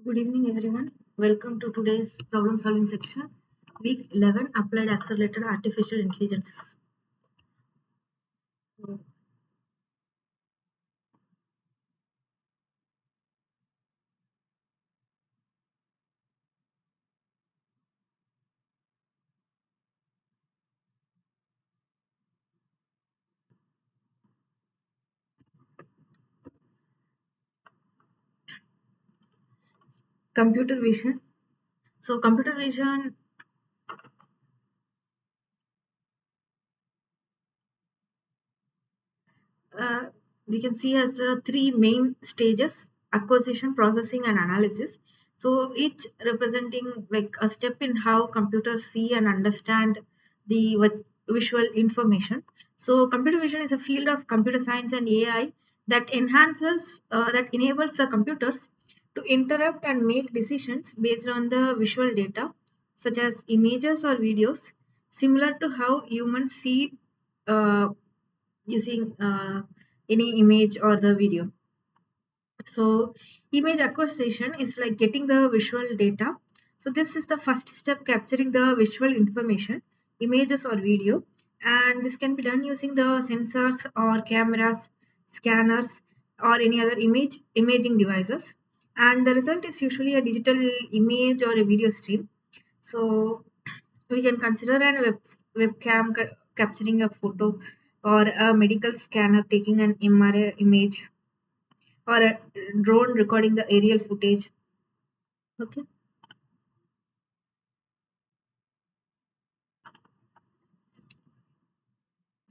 Good evening, everyone. Welcome to today's problem solving section, week 11 Applied Accelerated Artificial Intelligence. So, computer vision. Computer vision uh, we can see as the three main stages: acquisition, processing, and analysis. So, each representing like a step in how computers see and understand the visual information. So, computer vision is a field of computer science and AI that enables the computers to interrupt and make decisions based on the visual data, such as images or videos, similar to how humans see uh, using any image or the video. So image acquisition is like getting the visual data. So this is the first step, capturing the visual information, images or video, and this can be done using the sensors or cameras, scanners, or any other imaging devices. And the result is usually a digital image or a video stream. So we can consider an webcam capturing a photo, or a medical scanner taking an MRI image, or a drone recording the aerial footage. Okay.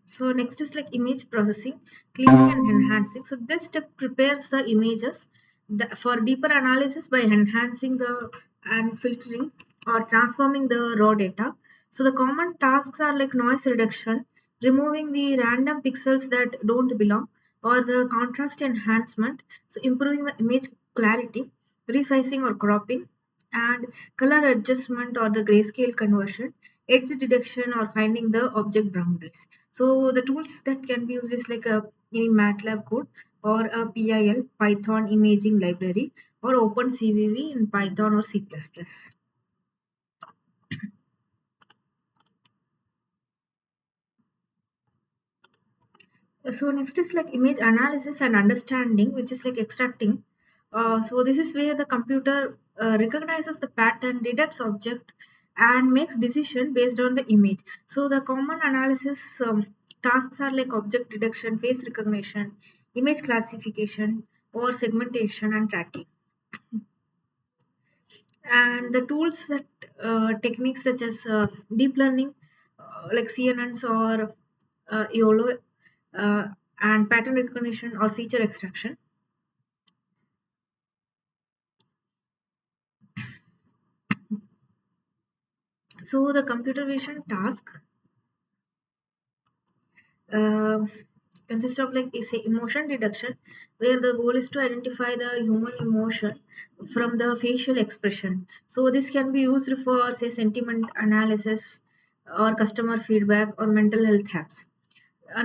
So next is like image processing, cleaning and enhancing. So this step prepares the images for deeper analysis by enhancing the and filtering or transforming the raw data. So the common tasks are like noise reduction, removing the random pixels that don't belong, or the contrast enhancement, so improving the image clarity, resizing or cropping, and color adjustment or the grayscale conversion, edge detection, or finding the object boundaries. So the tools that can be used is like any MATLAB code, or a PIL Python imaging library, or OpenCVV in Python or C++. So next is like image analysis and understanding, which is like extracting. So this is where the computer recognizes the pattern, detects object, and makes decision based on the image. So the common analysis tasks are like object detection, face recognition, image classification, or segmentation and tracking. And the tools that techniques such as deep learning, like CNNs or YOLO, and pattern recognition or feature extraction. So the computer vision task uh, consists of like say emotion detection, where the goal is to identify the human emotion from the facial expression. So this can be used for say sentiment analysis, or customer feedback, or mental health apps.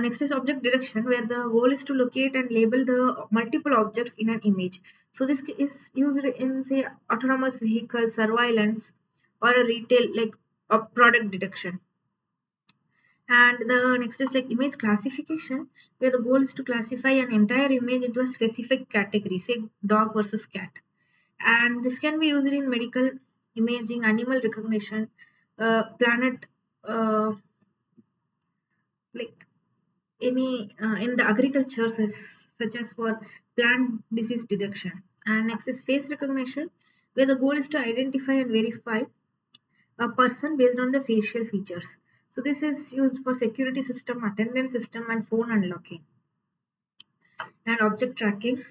Next is object detection, where the goal is to locate and label the multiple objects in an image. So this is used in say autonomous vehicle surveillance, or a retail like a product detection. And the next is like image classification, where the goal is to classify an entire image into a specific category, say dog versus cat. And this can be used in medical imaging, animal recognition, planet, like any in the agriculture, such as for plant disease detection. And next is face recognition, where the goal is to identify and verify a person based on the facial features. So this is used for security system, attendance system, and phone unlocking. And object tracking,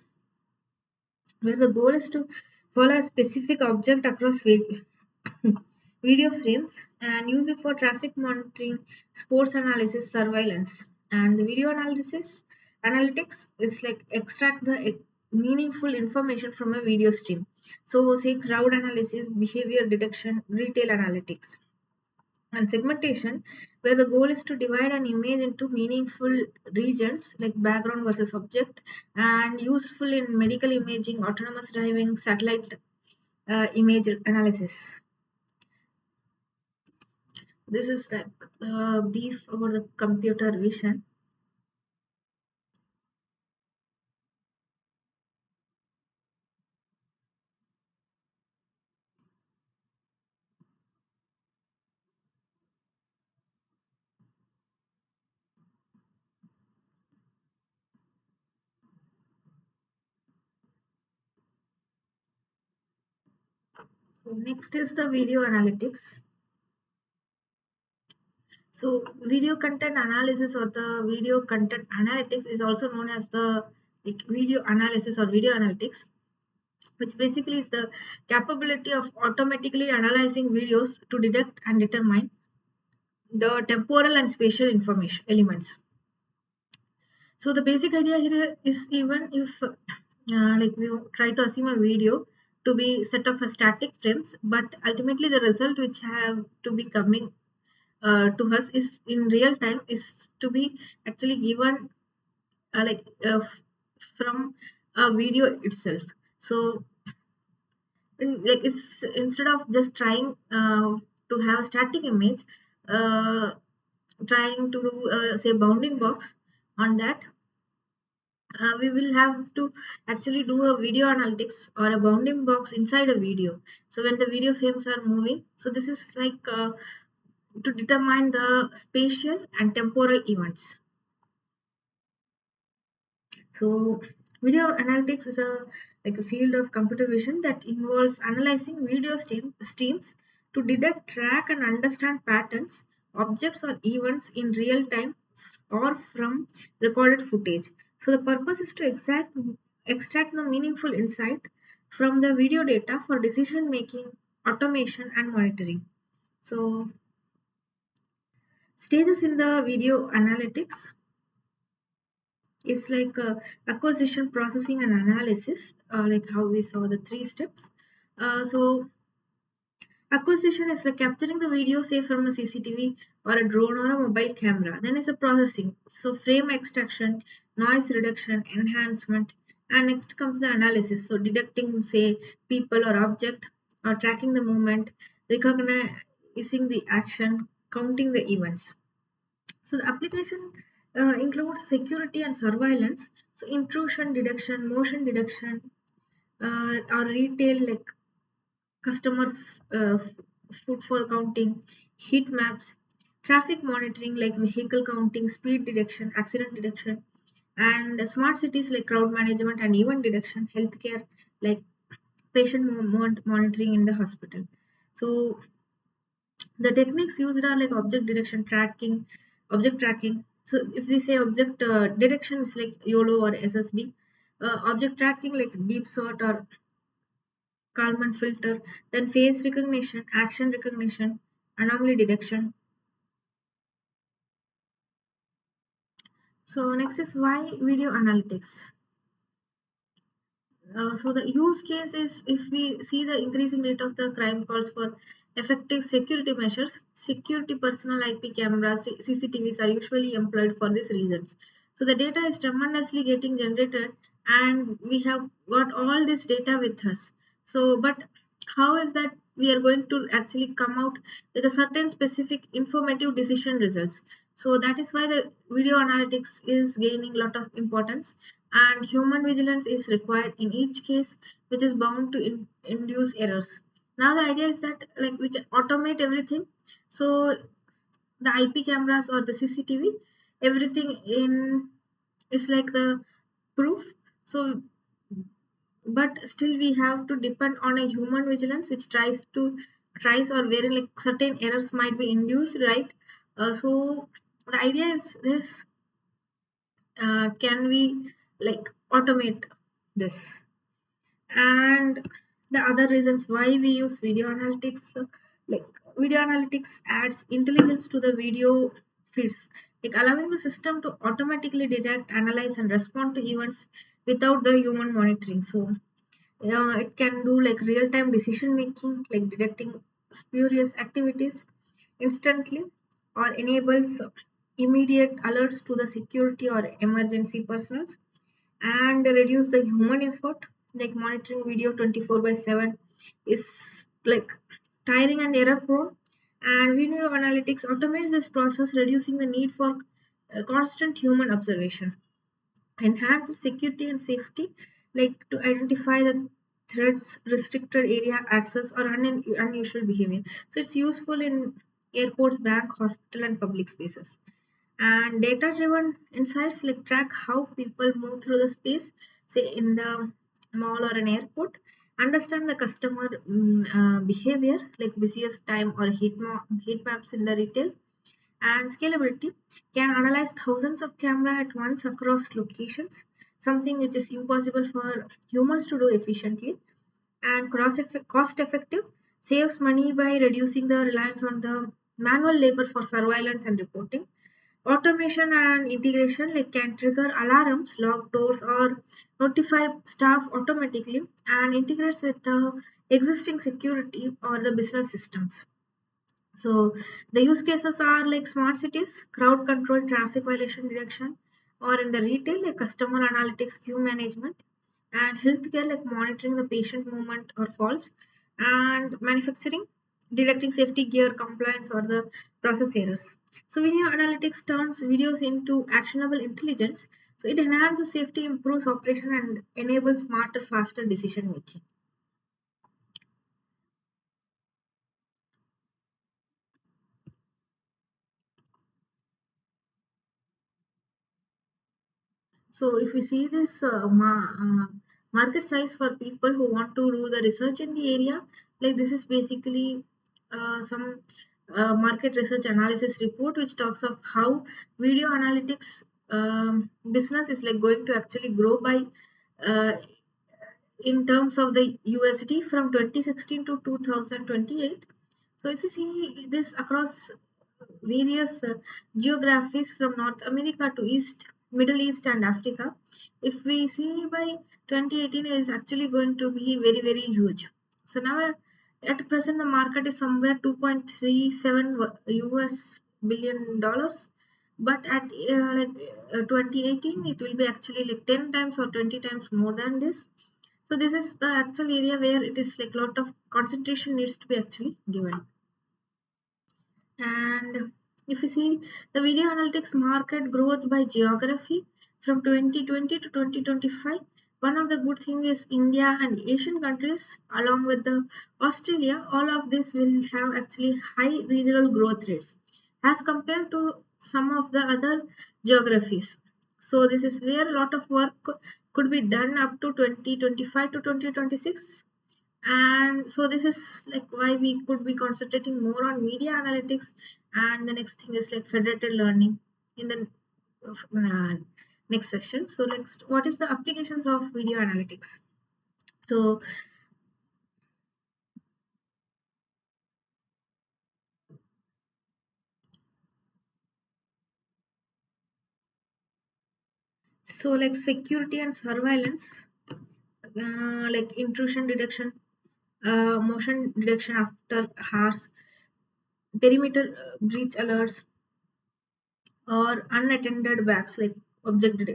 where the goal is to follow a specific object across video frames, and use it for traffic monitoring, sports analysis, surveillance. And the video analysis analytics is like extract the meaningful information from a video stream. So say crowd analysis, behavior detection, retail analytics. And segmentation, where the goal is to divide an image into meaningful regions like background versus object, and useful in medical imaging, autonomous driving, satellite image analysis. This is like brief about the computer vision. So next is the video analytics. So video content analysis or the video content analytics is also known as the like video analysis or video analytics, which basically is the capability of automatically analyzing videos to detect and determine the temporal and spatial information elements. So the basic idea here is even if like we try to assume a video to be set of static frames, but ultimately the result which have to be coming to us is in real time is to be actually given from a video itself. So like it's instead of just trying to have a static image, uh, trying to do say bounding box on that, we will have to actually do a video analytics or a bounding box inside a video. So when the video frames are moving, so this is like to determine the spatial and temporal events. So video analytics is a like a field of computer vision that involves analyzing video streams to detect, track, and understand patterns, objects, or events in real time or from recorded footage. So the purpose is to extract the meaningful insight from the video data for decision making, automation, and monitoring. So stages in the video analytics is like acquisition, processing, and analysis, like how we saw the three steps. So acquisition is like capturing the video, say from a CCTV or a drone or a mobile camera. Then is a processing, so frame extraction, noise reduction, enhancement, and next comes the analysis. So detecting, say, people or object, or tracking the movement, recognizing the action, counting the events. So the application includes security and surveillance, so intrusion detection, motion detection, or retail like customer footfall counting, heat maps, traffic monitoring like vehicle counting, speed detection, accident detection, and smart cities like crowd management and event detection, healthcare like patient monitoring in the hospital. So the techniques used are like object tracking. So if we say object detection is like YOLO or SSD, object tracking like deep sort or Kalman filter, then face recognition, action recognition, anomaly detection. So next is why video analytics. So the use case is if we see the increasing rate of the crime calls for effective security measures, security personal IP cameras, CCTVs are usually employed for these reasons. So the data is tremendously getting generated and we have got all this data with us. So but how is that we are going to actually come out with a certain specific informative decision results? So that is why the video analytics is gaining a lot of importance and human vigilance is required in each case which is bound to induce errors. Now the idea is that like we can automate everything. So the IP cameras or the CCTV, everything in is like the proof. So but still we have to depend on a human vigilance which tries or wherein like certain errors might be induced, right? So the idea is this, can we like automate this? And the other reasons why we use video analytics, like video analytics adds intelligence to the video feeds, like allowing the system to automatically detect, analyze, and respond to events without the human monitoring. So it can do like real-time decision making, like detecting spurious activities instantly, or enables immediate alerts to the security or emergency personnel and reduce the human effort, like monitoring video 24 by 7 is like tiring and error prone. And video analytics automates this process, reducing the need for constant human observation. Enhanced security and safety, like to identify the threats, restricted area access, or unusual behavior. So it's useful in airports, bank, hospital, and public spaces. And data driven insights like track how people move through the space, say in the mall or an airport, understand the customer behavior like busiest time or heat maps in the retail. And scalability can analyze thousands of camera at once across locations, something which is impossible for humans to do efficiently. And cost effective, saves money by reducing the reliance on the manual labor for surveillance and reporting. Automation and integration like can trigger alarms, lock doors, or notify staff automatically, and integrates with the existing security or the business systems. So the use cases are like smart cities, crowd control, traffic violation detection, or in the retail like customer analytics, queue management, and healthcare like monitoring the patient movement or falls, and manufacturing, detecting safety gear compliance or the process errors. So video analytics turns videos into actionable intelligence. So it enhances safety, improves operation, and enables smarter, faster decision making. So if we see this market size for people who want to do the research in the area, like this is basically some market research analysis report which talks of how video analytics business is like going to actually grow by uh, in terms of the USD from 2016 to 2028. So if you see this across various geographies from North America to East, Middle East and Africa, if we see by 2018 it is actually going to be very very huge. So now at present the market is somewhere 2.37 US billion dollars, but at 2018 it will be actually like 10 times or 20 times more than this. So this is the actual area where it is like lot of concentration needs to be actually given. And if you see the video analytics market growth by geography from 2020 to 2025, one of the good thing is India and Asian countries along with the Australia, all of this will have actually high regional growth rates as compared to some of the other geographies. So this is where a lot of work could be done up to 2025 to 2026. And so this is like why we could be concentrating more on media analytics. And the next thing is like federated learning in the uh, next section. So next, what is the applications of video analytics? So like security and surveillance, like intrusion detection, motion detection after hours, perimeter breach alerts, or unattended bags like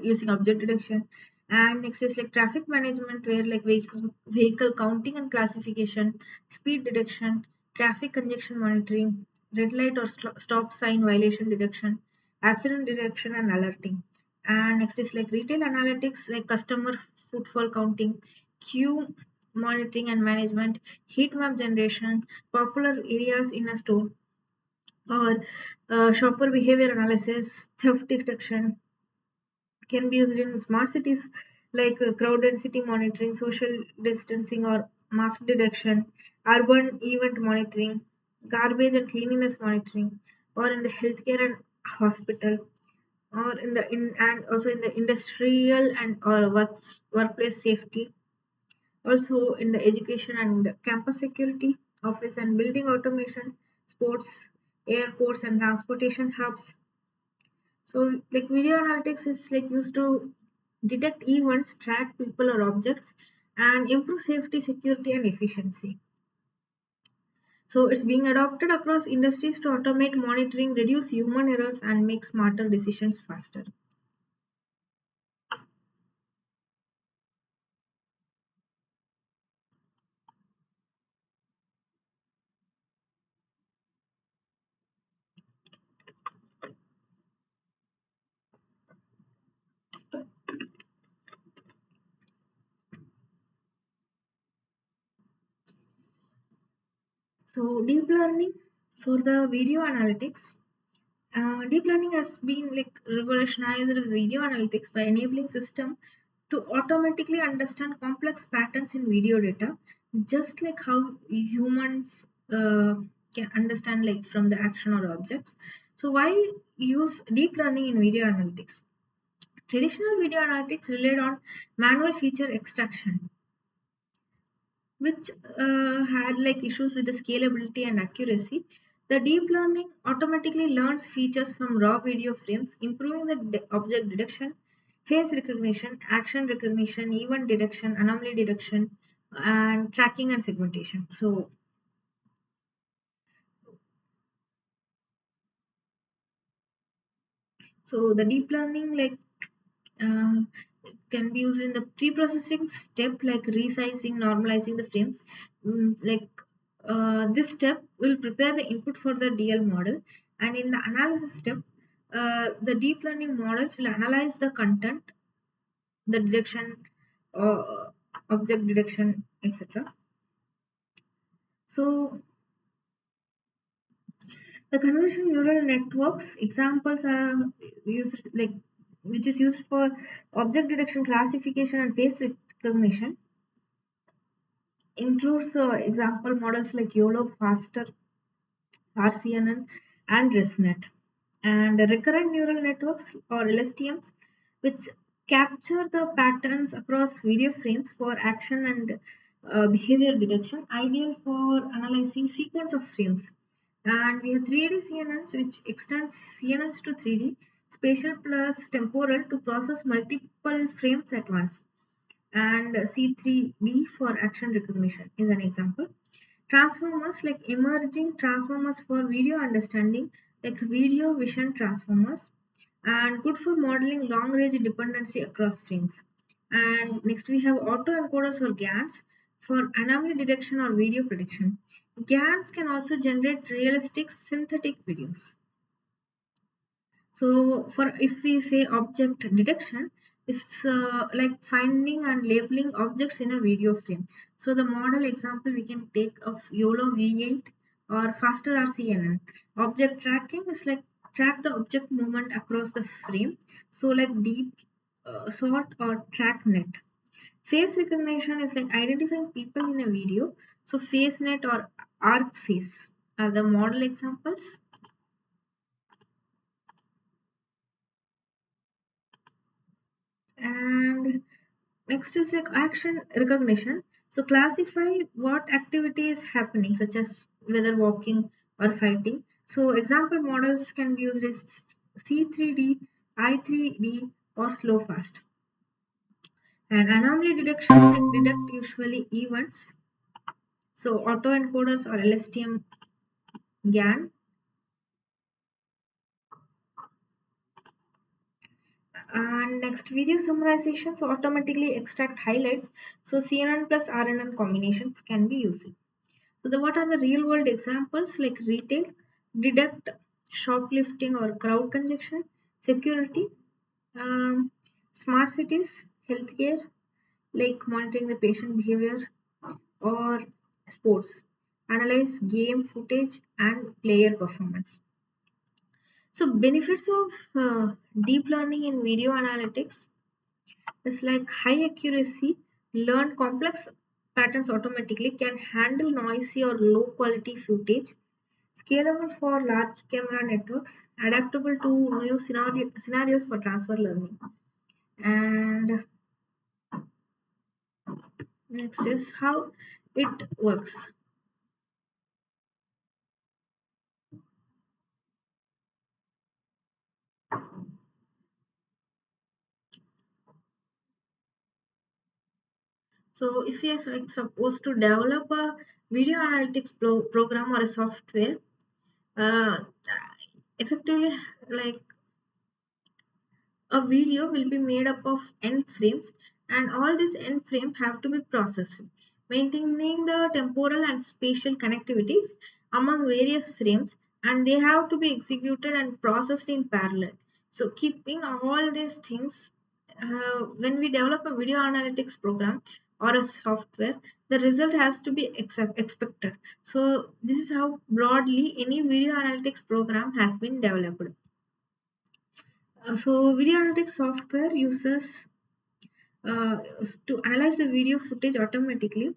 using object detection. And next is like traffic management where like vehicle counting and classification, speed detection, traffic congestion monitoring, red light or stop sign violation detection, accident detection and alerting. And next is like retail analytics like customer footfall counting, queue monitoring and management, heat map generation, popular areas in a store, or shopper behavior analysis, theft detection can be used in smart cities like crowd density monitoring, social distancing or mask detection, urban event monitoring, garbage and cleanliness monitoring, or in the healthcare and hospital, or in the in and also in the industrial and or workplace safety, also in the education and campus security, office and building automation, sports, airports and transportation hubs. So like video analytics is like used to detect events, track people or objects, and improve safety, security, and efficiency. So it's being adopted across industries to automate monitoring, reduce human errors, and make smarter decisions faster. So deep learning for the video analytics. Deep learning has been like revolutionized video analytics by enabling system to automatically understand complex patterns in video data, just like how humans can understand like from the action or objects. So why use deep learning in video analytics? Traditional video analytics relied on manual feature extraction, which had like issues with the scalability and accuracy. The deep learning automatically learns features from raw video frames, improving the object detection, face recognition, action recognition, event detection, anomaly detection, and tracking and segmentation. So the deep learning like uh, can be used in the pre-processing step like resizing, normalizing the frames. This step will prepare the input for the DL model, and in the analysis step, the deep learning models will analyze the content, the detection, uh, object detection, etc. So the convolutional neural networks examples are used like which is used for object detection, classification, and face recognition includes example models like YOLO, Faster, RCNN, and ResNet. And recurrent neural networks or LSTMs, which capture the patterns across video frames for action and behavior detection, ideal for analyzing sequence of frames. And we have 3D CNNs, which extends CNNs to 3D, spatial plus temporal to process multiple frames at once. And C3D for action recognition is an example. Transformers like emerging transformers for video understanding, like video vision transformers, and good for modeling long range dependency across frames. And next we have autoencoders or GANs for anomaly detection or video prediction. GANs can also generate realistic synthetic videos. So for if we say object detection, it's like finding and labeling objects in a video frame. So the model example we can take of YOLO V8 or faster RCNN. Object tracking is like track the object movement across the frame. So like deep sort or track net. Face recognition is like identifying people in a video. So face net or arc face are the model examples. And next is like action recognition. So classify what activity is happening, such as whether walking or fighting. So example models can be used as C3D, I3D, or slow fast. And anomaly detection like detect usually events. So autoencoders or LSTM GAN. And next video summarization. So automatically extract highlights. So CNN plus RNN combinations can be used. So what are the real world examples like retail, detect shoplifting or crowd congestion, security, smart cities, healthcare, like monitoring the patient behavior, or sports, analyze game footage and player performance. So benefits of deep learning in video analytics is like high accuracy, learn complex patterns automatically, can handle noisy or low quality footage, scalable for large camera networks, adaptable to new scenarios for transfer learning. And next is how it works. So if you are like supposed to develop a video analytics program or a software, uh, effectively like a video will be made up of n frames, and all these n frames have to be processed, maintaining the temporal and spatial connectivities among various frames, and they have to be executed and processed in parallel. So keeping all these things, when we develop a video analytics program or a software, the result has to be expected. So this is how broadly any video analytics program has been developed. So video analytics software uses uh, to analyze the video footage automatically.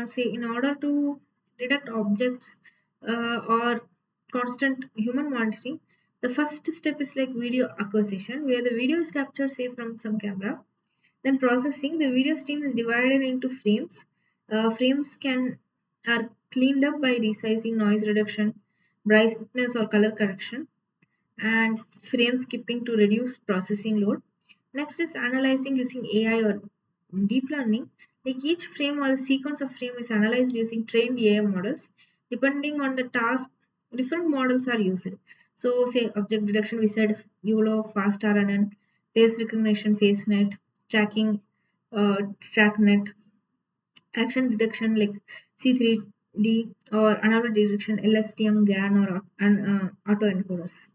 Say in order to detect objects or constant human monitoring, the first step is like video acquisition, where the video is captured say from some camera. Then processing, the video stream is divided into frames. Frames can are cleaned up by resizing, noise reduction, brightness or color correction, and frame skipping to reduce processing load. Next is analyzing using AI or deep learning. Like each frame or the sequence of frame is analyzed using trained AI models. Depending on the task, different models are used. So, say object detection, we said YOLO, fast RNN, face recognition, FaceNet, tracking, TrackNet, action detection like C3D, or anomaly detection, LSTM, GAN, or autoencoders.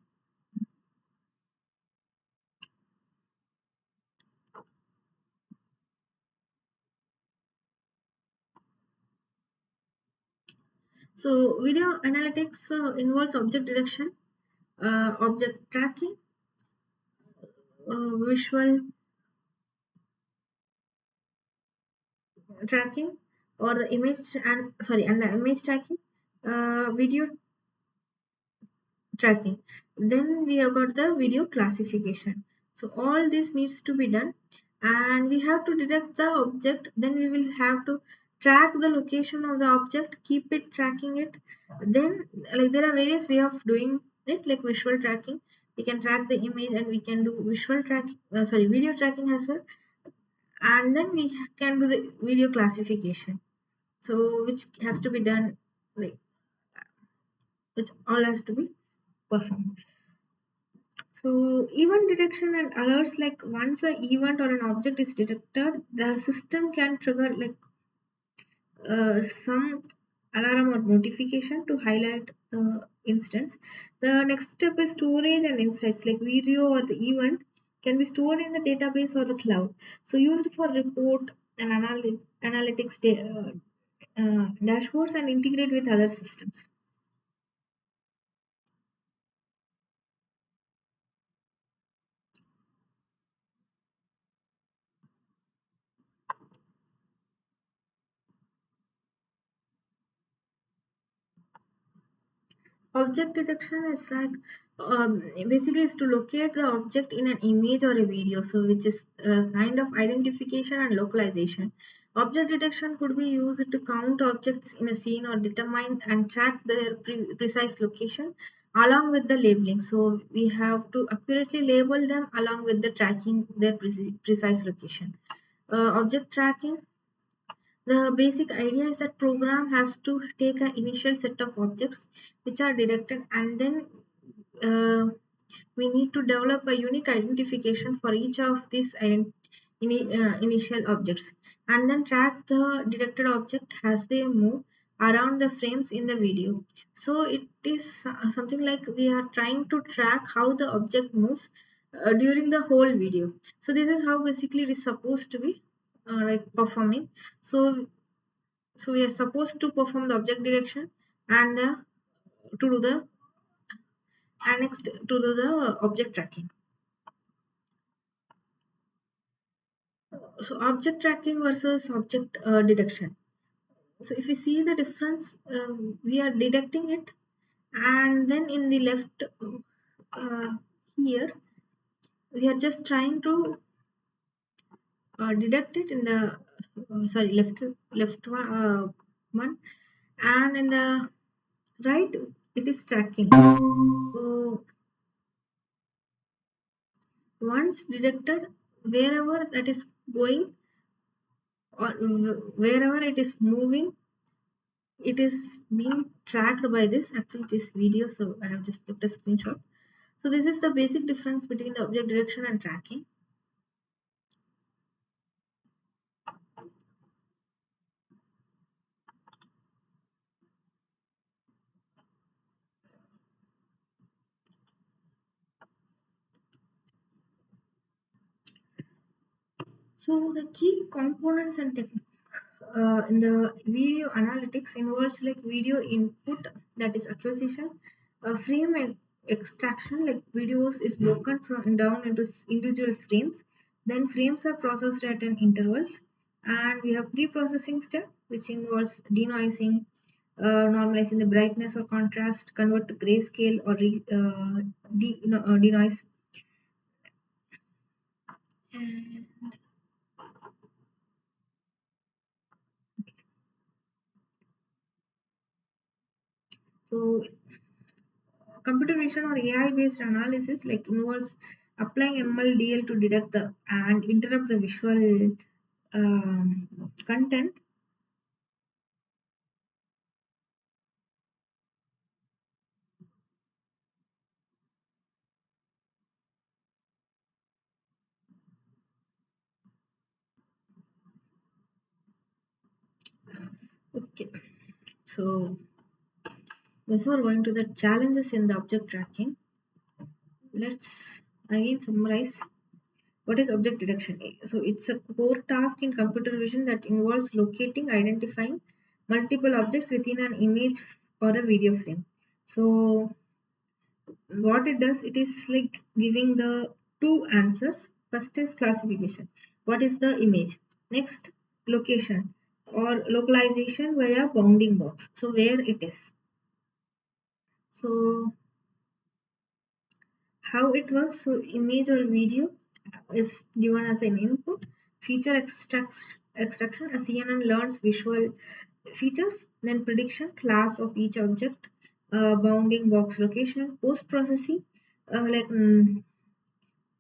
So, video analytics involves object detection, object tracking, visual tracking, or the and the image tracking, video tracking. Then we have got the video classification. So all this needs to be done, and we have to detect the object. Then we will have to track the location of the object, keep it tracking it. Then like there are various way of doing it, like visual tracking. We can track the image and we can do visual tracking, video tracking as well. And then we can do the video classification. So which has to be done, like which all has to be performed. So event detection and alerts, like once an event or an object is detected, the system can trigger like some alarm or notification to highlight the instance. The next step is storage and insights, like video or the event can be stored in the database or the cloud. So used for report and analytics dashboards and integrate with other systems. Object detection is like basically is to locate the object in an image or a video, so which is a kind of identification and localization. Object detection could be used to count objects in a scene or determine and track their precise location along with the labeling. So we have to accurately label them along with the tracking their precise location. Object tracking, the basic idea is that program has to take an initial set of objects which are detected, and then we need to develop a unique identification for each of these initial objects, and then track the detected object as they move around the frames in the video. So it is something like we are trying to track how the object moves during the whole video. So this is how basically it is supposed to be like performing. So we are supposed to perform the object detection and to do the next to do the object tracking. So object tracking versus object detection. So if we see the difference, we are detecting it, and then in the left uh, here we are just trying to detect it in the left one, and in the right it is tracking. So once detected, wherever that is going or wherever it is moving, it is being tracked by this. Actually it is video, so I have just kept a screenshot. So this is the basic difference between the object detection and tracking. So the key components and in the video analytics involves like video input, that is acquisition, frame extraction, like videos is broken from down into individual frames, then frames are processed at an intervals, and we have pre-processing step which involves denoising, normalizing the brightness or contrast, convert to grayscale or denoise. And so computer vision or AI based analysis like involves applying MLDL to detect the and interrupt the visual content. Okay, so before going to the challenges in the object tracking, let's again summarize what is object detection. So it's a core task in computer vision that involves locating, identifying multiple objects within an image or a video frame. So what it does, it is like giving the two answers. First is classification, what is the image, next location or localization via bounding box, so where it is. So how it works, so image or video is given as an input, feature extraction, a CNN learns visual features, then prediction class of each object, bounding box location, post processing, like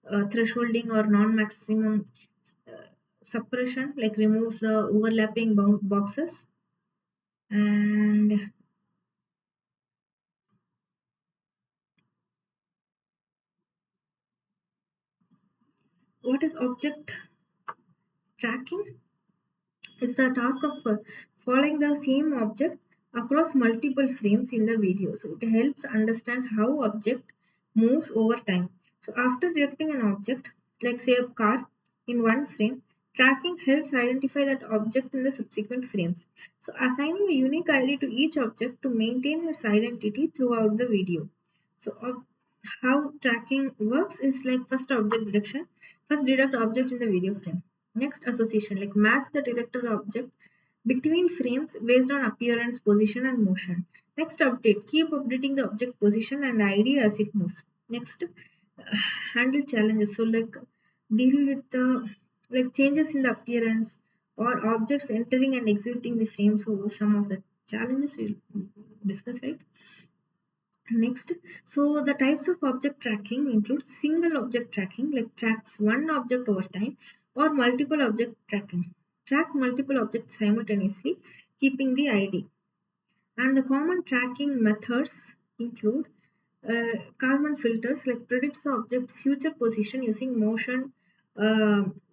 thresholding or non-maximum suppression, like removes the overlapping boxes. And what is object tracking? It's the task of following the same object across multiple frames in the video. So it helps understand how object moves over time. So after detecting an object, like say a car in one frame, tracking helps identify that object in the subsequent frames. So assigning a unique ID to each object to maintain its identity throughout the video. So how tracking works is like first object detection. First detect object in the video frame. Next association, like match the detected object between frames based on appearance, position and motion. Next update, keep updating the object position and ID as it moves. Next, handle challenges. So like deal with the like changes in the appearance or objects entering and exiting the frame. So some of the challenges we'll discuss, right? Next, so the types of object tracking include single object tracking, like tracks one object over time, or multiple object tracking. Track multiple objects simultaneously, keeping the ID. And the common tracking methods include Kalman filters, like predicts the object future position using motion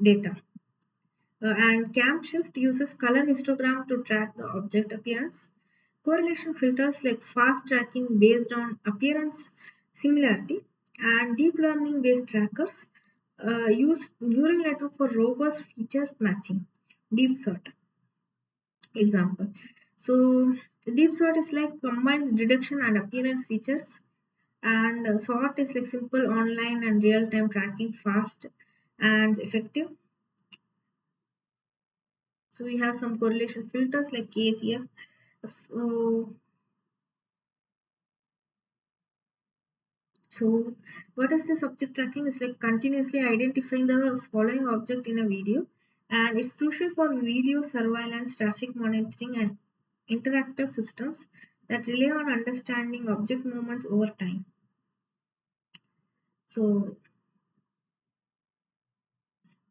data. And cam shift uses color histogram to track the object appearance. Correlation filters like fast tracking based on appearance similarity, and deep learning based trackers use neural network for robust feature matching. Deep sort example. So deep sort is like combines detection and appearance features, and sort is like simple online and real time tracking, fast and effective. So we have some correlation filters like KCF. So So, what is this object tracking? Is like continuously identifying the following object in a video, and it's crucial for video surveillance, traffic monitoring, and interactive systems that rely on understanding object movements over time. So,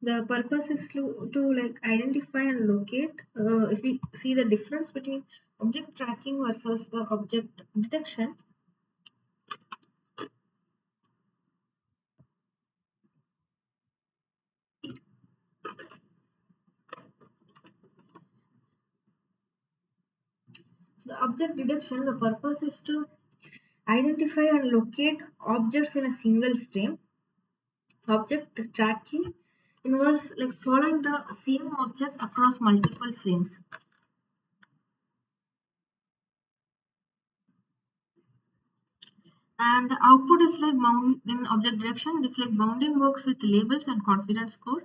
the purpose is to like identify and locate. If we see the difference between object tracking versus the object detection, so the object detection, the purpose is to identify and locate objects in a single frame. Object tracking involves like following the same object across multiple frames. And the output is like bound in object direction. It's like bounding works with labels and confidence score.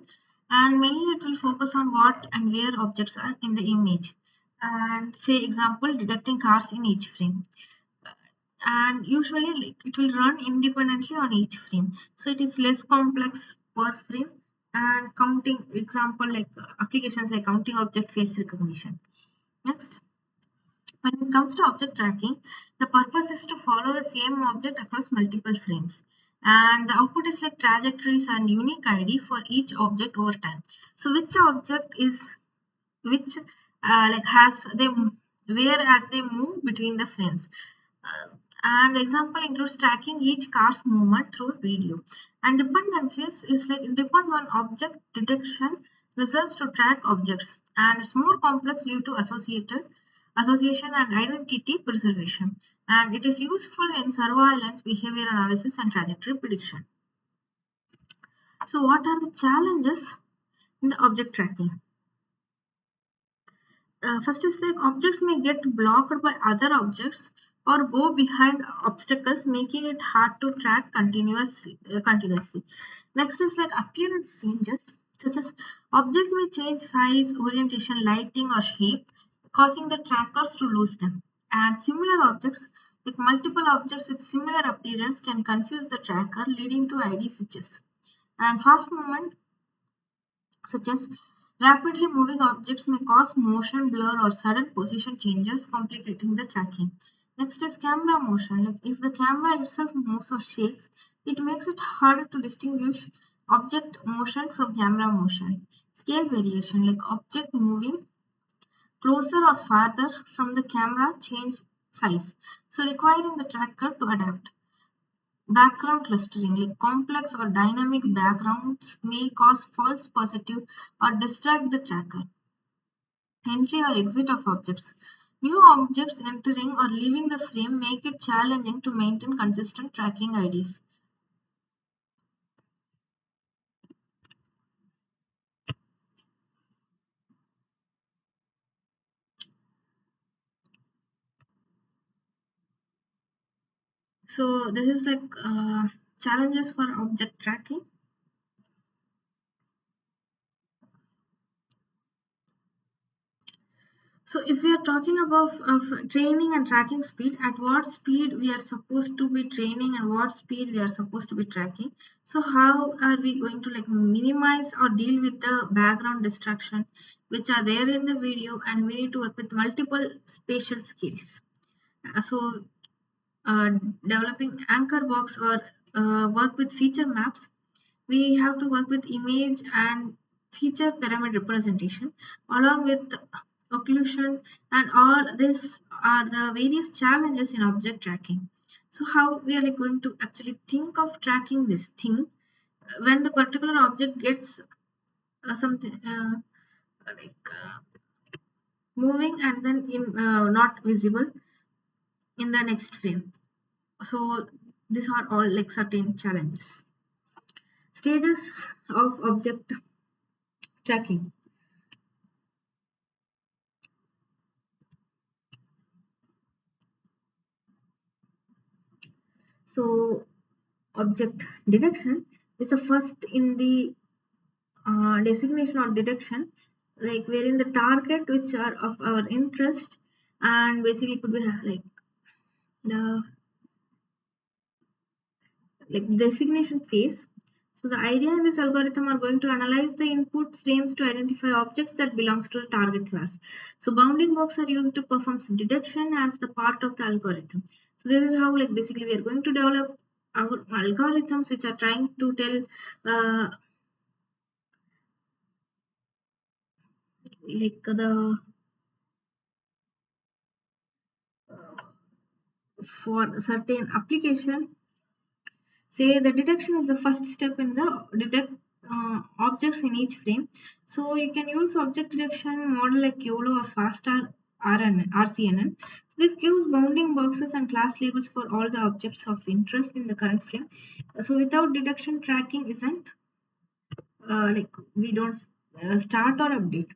And mainly it will focus on what and where objects are in the image. And say example, detecting cars in each frame. And usually like it will run independently on each frame. So it is less complex per frame. And counting example like applications like counting object face recognition. Next. When it comes to object tracking, the purpose is to follow the same object across multiple frames. And the output is like trajectories and unique ID for each object over time. So which object is which like has them where as they move between the frames. And the example includes tracking each car's movement through video. And dependencies is like it depends on object detection results to track objects, and it's more complex due to association and identity preservation. And it is useful in surveillance, behavior analysis, and trajectory prediction. So, what are the challenges in the object tracking? First is like objects may get blocked by other objects or go behind obstacles, making it hard to track continuously. Next is like appearance changes, such as object may change size, orientation, lighting, or shape, causing the trackers to lose them. And similar objects, like multiple objects with similar appearance, can confuse the tracker, leading to ID switches. And fast movement such as rapidly moving objects may cause motion blur or sudden position changes, complicating the tracking. Next is camera motion. Like if the camera itself moves or shakes, it makes it harder to distinguish object motion from camera motion. Scale variation, like object moving closer or farther from the camera change size, so requiring the tracker to adapt. Background clustering, like complex or dynamic backgrounds, may cause false positive or distract the tracker. Entry or exit of objects. New objects entering or leaving the frame make it challenging to maintain consistent tracking IDs. So this is like challenges for object tracking. So if we are talking about of training and tracking speed, at what speed we are supposed to be training and what speed we are supposed to be tracking. So how are we going to like minimize or deal with the background distraction which are there in the video, and we need to work with multiple spatial skills. So uh, developing anchor box or work with feature maps, we have to work with image and feature pyramid representation along with occlusion, and all this are the various challenges in object tracking. So how we are like going to actually think of tracking this thing when the particular object gets something like moving and then in not visible in the next frame. So these are all like certain challenges. Stages of object tracking. So object detection is the first in the designation or detection, like wherein the target which are of our interest, and basically could be like the designation phase. So the idea in this algorithm are going to analyze the input frames to identify objects that belongs to the target class. So bounding box are used to perform detection as the part of the algorithm. So this is how like basically we are going to develop our algorithms which are trying to tell like the for certain application. Say the detection is the first step in the detect objects in each frame. So you can use object detection model like YOLO or FastR RCNN. So this gives bounding boxes and class labels for all the objects of interest in the current frame. So without detection, tracking isn't like we don't start or update.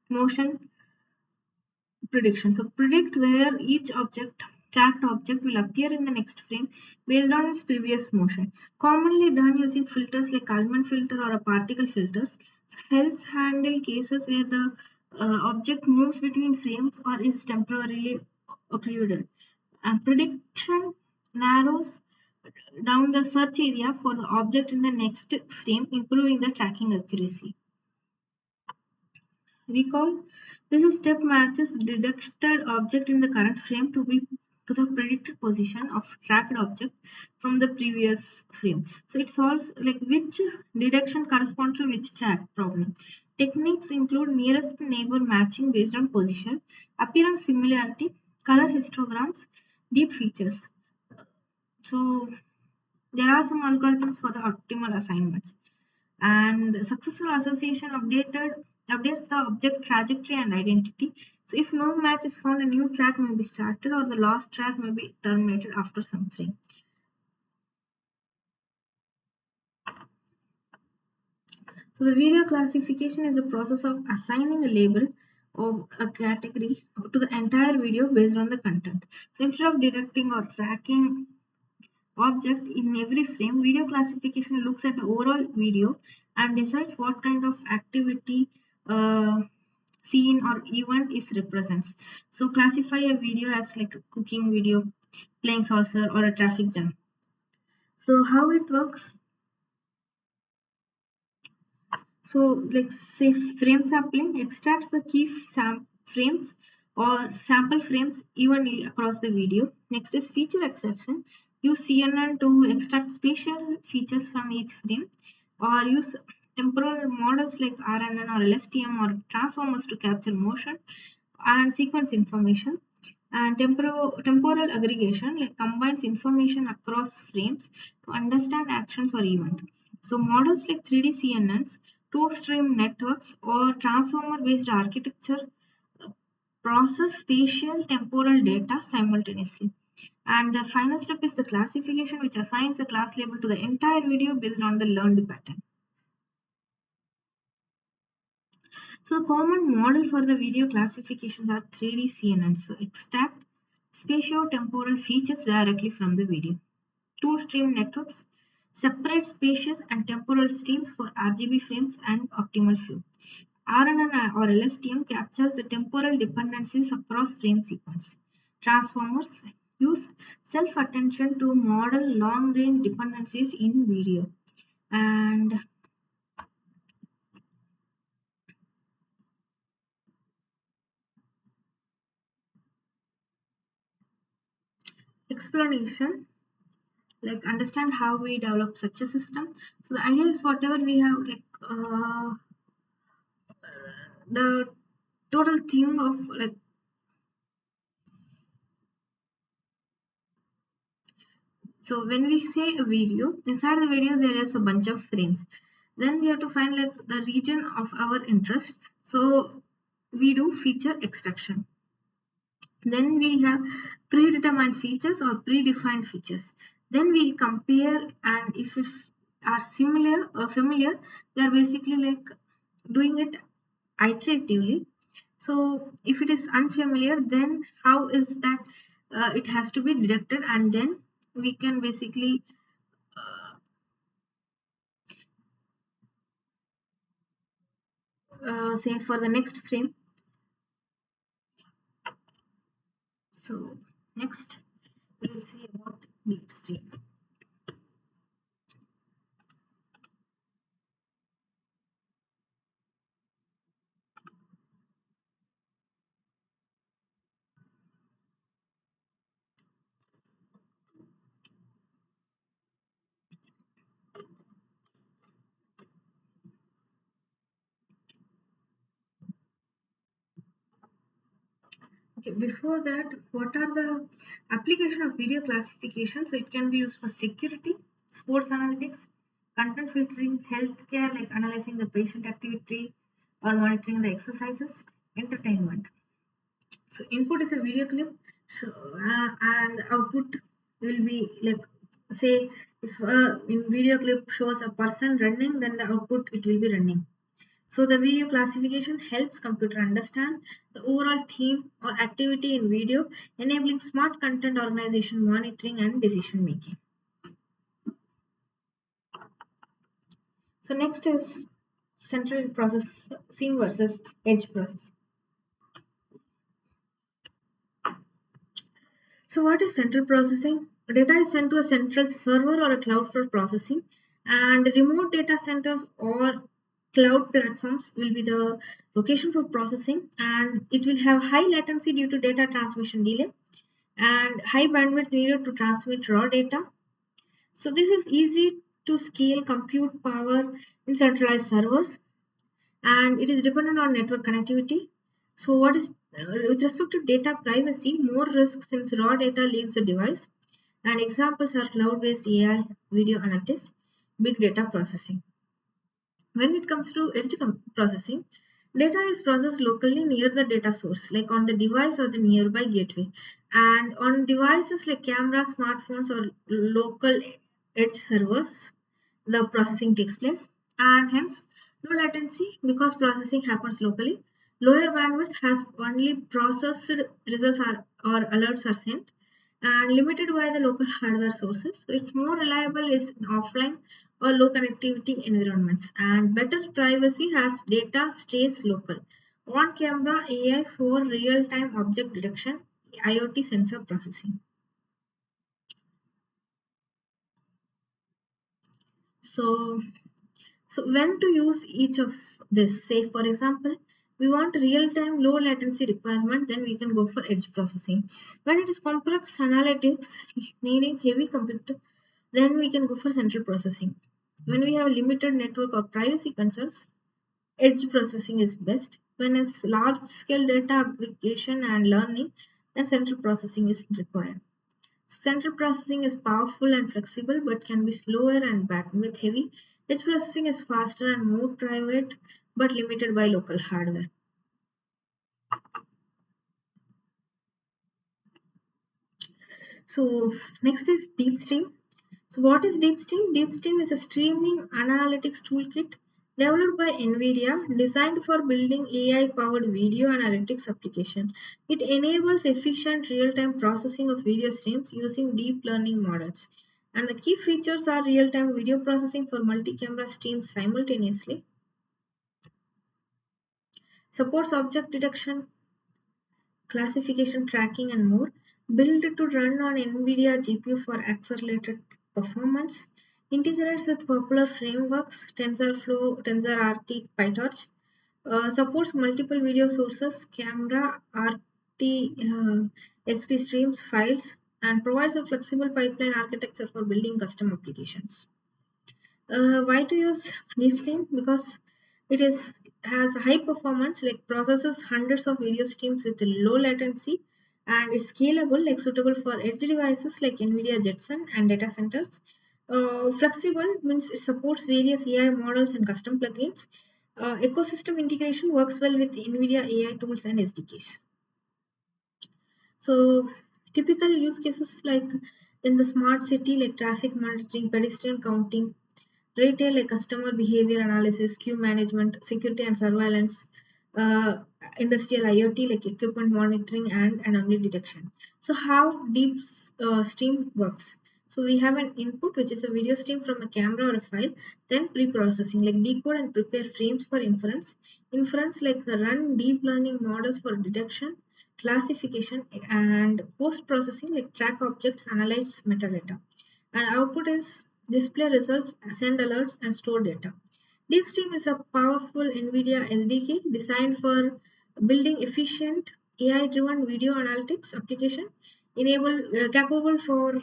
Motion prediction. So predict where each tracked object will appear in the next frame based on its previous motion. Commonly done using filters like Kalman filter or a particle filters. So helps handle cases where the object moves between frames or is temporarily occluded. And prediction narrows down the search area for the object in the next frame, improving the tracking accuracy. Recall, this step matches the detected object in the current frame to the predicted position of tracked object from the previous frame. So it solves like which detection corresponds to which track problem. Techniques include nearest neighbor matching based on position, appearance similarity, color histograms, deep features. So there are some algorithms for the optimal assignments. And successful association updates the object trajectory and identity. So if no match is found, a new track may be started or the lost track may be terminated after some frame. So the video classification is a process of assigning a label or a category to the entire video based on the content. So instead of detecting or tracking object in every frame, video classification looks at the overall video and decides what kind of activity scene or event is represents. So classify a video as like a cooking video, playing saucer, or a traffic jam. So how it works? So like say frame sampling extracts the key frames or sample frames evenly across the video. Next is feature extraction. Use CNN to extract spatial features from each frame, or use temporal models like RNN or LSTM or transformers to capture motion and sequence information. And temporal aggregation like combines information across frames to understand actions or event. So models like 3D CNNs, two-stream networks, or transformer-based architecture process spatial temporal data simultaneously. And the final step is the classification, which assigns a class label to the entire video based on the learned pattern. So the common model for the video classifications are 3D CNNs. So extract spatio-temporal features directly from the video. Two-stream networks separate spatial and temporal streams for RGB frames and optimal flow. RNN or LSTM captures the temporal dependencies across frame sequence. Transformers use self-attention to model long-range dependencies in video. And explanation, like understand how we develop such a system. So the idea is whatever we have, like the total thing of like, so when we say a video, inside the video there is a bunch of frames. Then we have to find like the region of our interest. So we do feature extraction. Then we have predetermined features or predefined features. Then we compare, and if it are similar or familiar, they are basically like doing it iteratively. So if it is unfamiliar, then how is that it has to be deducted, and then we can basically say for the next frame. So next we will see about deep stream. Okay, before that, what are the application of video classification? So it can be used for security, sports analytics, content filtering, healthcare, like analyzing the patient activity or monitoring the exercises, entertainment. So input is a video clip, so, and output will be like Say if in video clip shows a person running, then the output it will be running. So the video classification helps computer understand the overall theme or activity in video, enabling smart content organization, monitoring, and decision making. So next is central processing versus edge processing. So what is central processing? Data is sent to a central server or a cloud for processing, and remote data centers or cloud platforms will be the location for processing, and it will have high latency due to data transmission delay and high bandwidth needed to transmit raw data. So this is easy to scale compute power in centralized servers, and it is dependent on network connectivity. So what is with respect to data privacy, more risk since raw data leaves the device, and examples are cloud-based AI, video analytics, big data processing. When it comes to processing, data is processed locally near the data source, like on the device or the nearby gateway. And on devices like cameras, smartphones, or local edge servers, the processing takes place. And hence, low latency because processing happens locally. Lower bandwidth has only processed results or alerts are sent, and limited by the local hardware sources. So it's more reliable is in offline or low connectivity environments, and better privacy as data stays local. On camera AI for real time object detection, IoT sensor processing. So when to use each of this? Say for example, we want real-time low latency requirement, then we can go for edge processing. When it is complex analytics needing heavy computer, then we can go for central processing. When we have limited network or privacy concerns, edge processing is best. When it's large-scale data aggregation and learning, then central processing is required. Central processing is powerful and flexible but can be slower and bandwidth heavy. Edge processing is faster and more private but limited by local hardware. So next is DeepStream. So what is DeepStream? DeepStream is a streaming analytics toolkit developed by NVIDIA designed for building AI-powered video analytics application. It enables efficient real-time processing of video streams using deep learning models. And the key features are real-time video processing for multi-camera streams simultaneously, supports object detection, classification, tracking, and more. Built to run on NVIDIA GPU for accelerated performance. Integrates with popular frameworks TensorFlow, TensorRT, PyTorch. Supports multiple video sources, camera, RT, SP streams, files, and provides a flexible pipeline architecture for building custom applications. Why to use DeepStream? Because it is has high performance, like processes hundreds of video streams with low latency, and it's scalable, like suitable for edge devices like NVIDIA Jetson and data centers. Flexible means it supports various AI models and custom plugins. Ecosystem integration works well with NVIDIA AI tools and SDKs. So typical use cases like in the smart city, like traffic monitoring, pedestrian counting, retail like customer behavior analysis, queue management, security and surveillance, industrial IoT like equipment monitoring and anomaly detection. So how deep stream works? So we have an input which is a video stream from a camera or a file, then pre-processing like decode and prepare frames for inference. Inference like run deep learning models for detection, classification, and post-processing like track objects, analyze metadata. And output is display results, send alerts, and store data. DeepStream is a powerful NVIDIA SDK designed for building efficient AI-driven video analytics application, capable for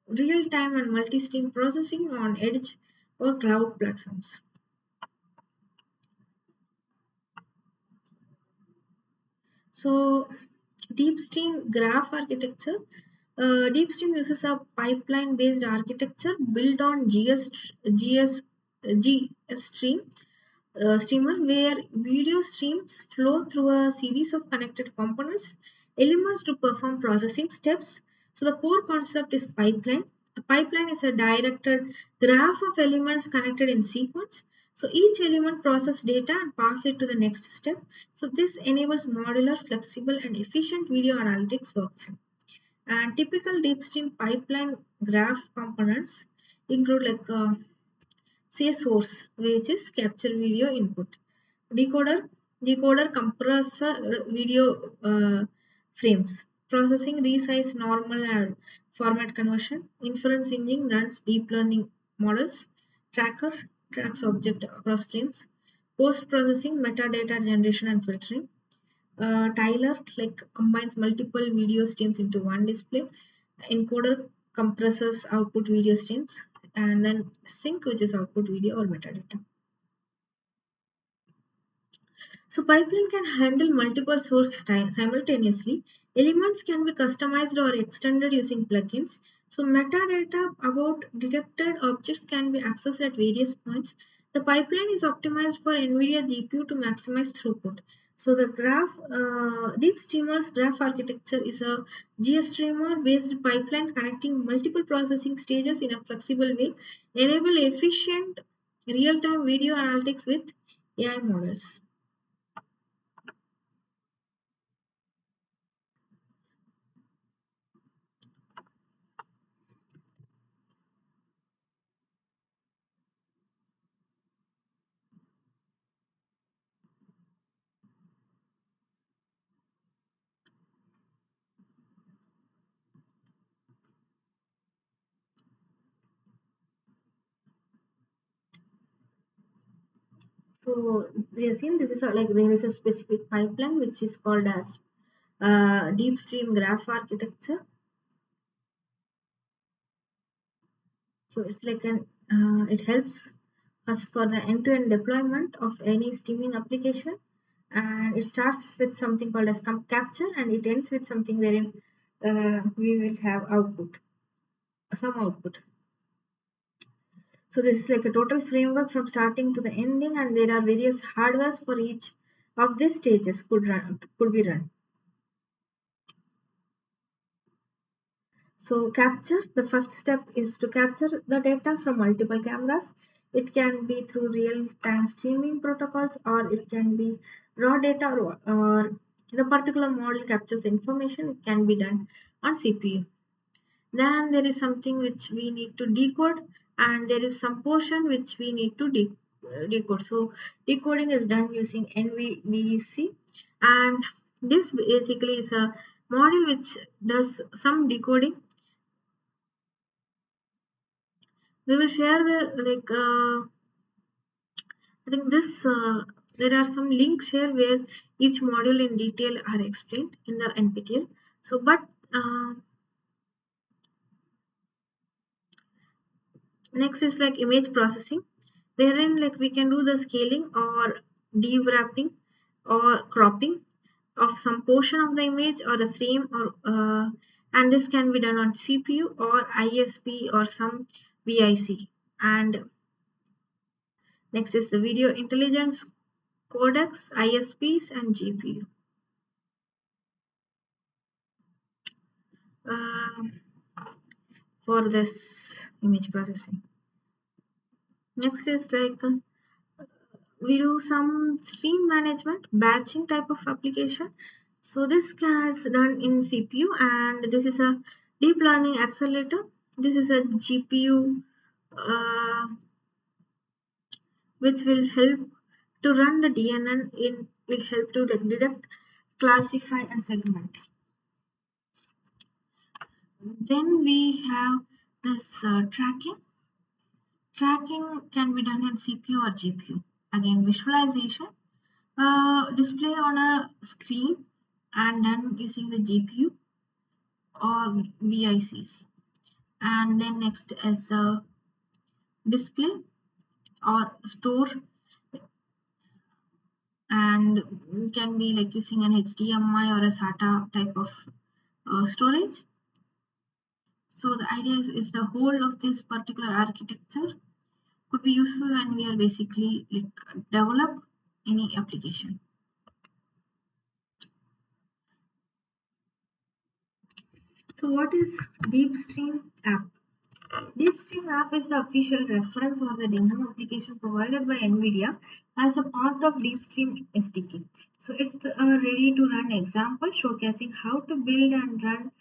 real-time and multi-stream processing on edge or cloud platforms. So, DeepStream graph architecture. DeepStream uses a pipeline-based architecture built on GS stream streamer, where video streams flow through a series of connected components, elements to perform processing steps. So the core concept is pipeline. A pipeline is a directed graph of elements connected in sequence. So each element processes data and passes it to the next step. So this enables modular, flexible, and efficient video analytics workflow. And typical deep stream pipeline graph components include like say source, which is capture video input, decoder, compressor video frames, processing resize normal and format conversion, inference engine runs deep learning models, tracker tracks object across frames, post processing metadata generation and filtering, Tyler like combines multiple video streams into one display, encoder compresses output video streams, and then sync, which is output video or metadata. So pipeline can handle multiple sources simultaneously. Elements can be customized or extended using plugins. So metadata about detected objects can be accessed at various points. The pipeline is optimized for NVIDIA GPU to maximize throughput. So the Deep Streamer's graph architecture is a GStreamer based pipeline connecting multiple processing stages in a flexible way, enable efficient real-time video analytics with AI models. So we have seen this is like there is a specific pipeline which is called as deep stream graph architecture. So it's like it helps us for the end-to-end deployment of any streaming application, and it starts with something called as capture, and it ends with something wherein we will have output, some output. So this is like a total framework from starting to the ending, and there are various hardwares for each of these stages could be run. So the first step is to capture the data from multiple cameras. It can be through real-time streaming protocols, or it can be raw data, or the particular model captures information. It can be done on CPU. Then there is something which we need to decode, and there is some portion which we need to decode. So decoding is done using NVDC, and this basically is a model which does some decoding. We will share the I think this there are some links here where each module in detail are explained in the NPTEL. So but next is like image processing, wherein like we can do the scaling or de-wrapping or cropping of some portion of the image or the frame, or and this can be done on CPU or ISP or some VIC. And next is the video intelligence codecs, ISPs, and GPU. Um, for this image processing. Next is like we do some stream management, batching type of application. So this is done in CPU, and this is a deep learning accelerator. This is a GPU which will help to run the DNN in will help to detect, classify, and segment. Then we have this tracking. Tracking can be done in CPU or GPU. Again, visualization, display on a screen and done using the GPU or VICs. And then next is the display or store, and can be like using an HDMI or a SATA type of storage. So the idea is the whole of this particular architecture could be useful when we are basically like develop any application. So what is deep stream app? DeepStream app is the official reference or the demo application provided by NVIDIA as a part of DeepStream SDK. So it's a ready-to-run example showcasing how to build and run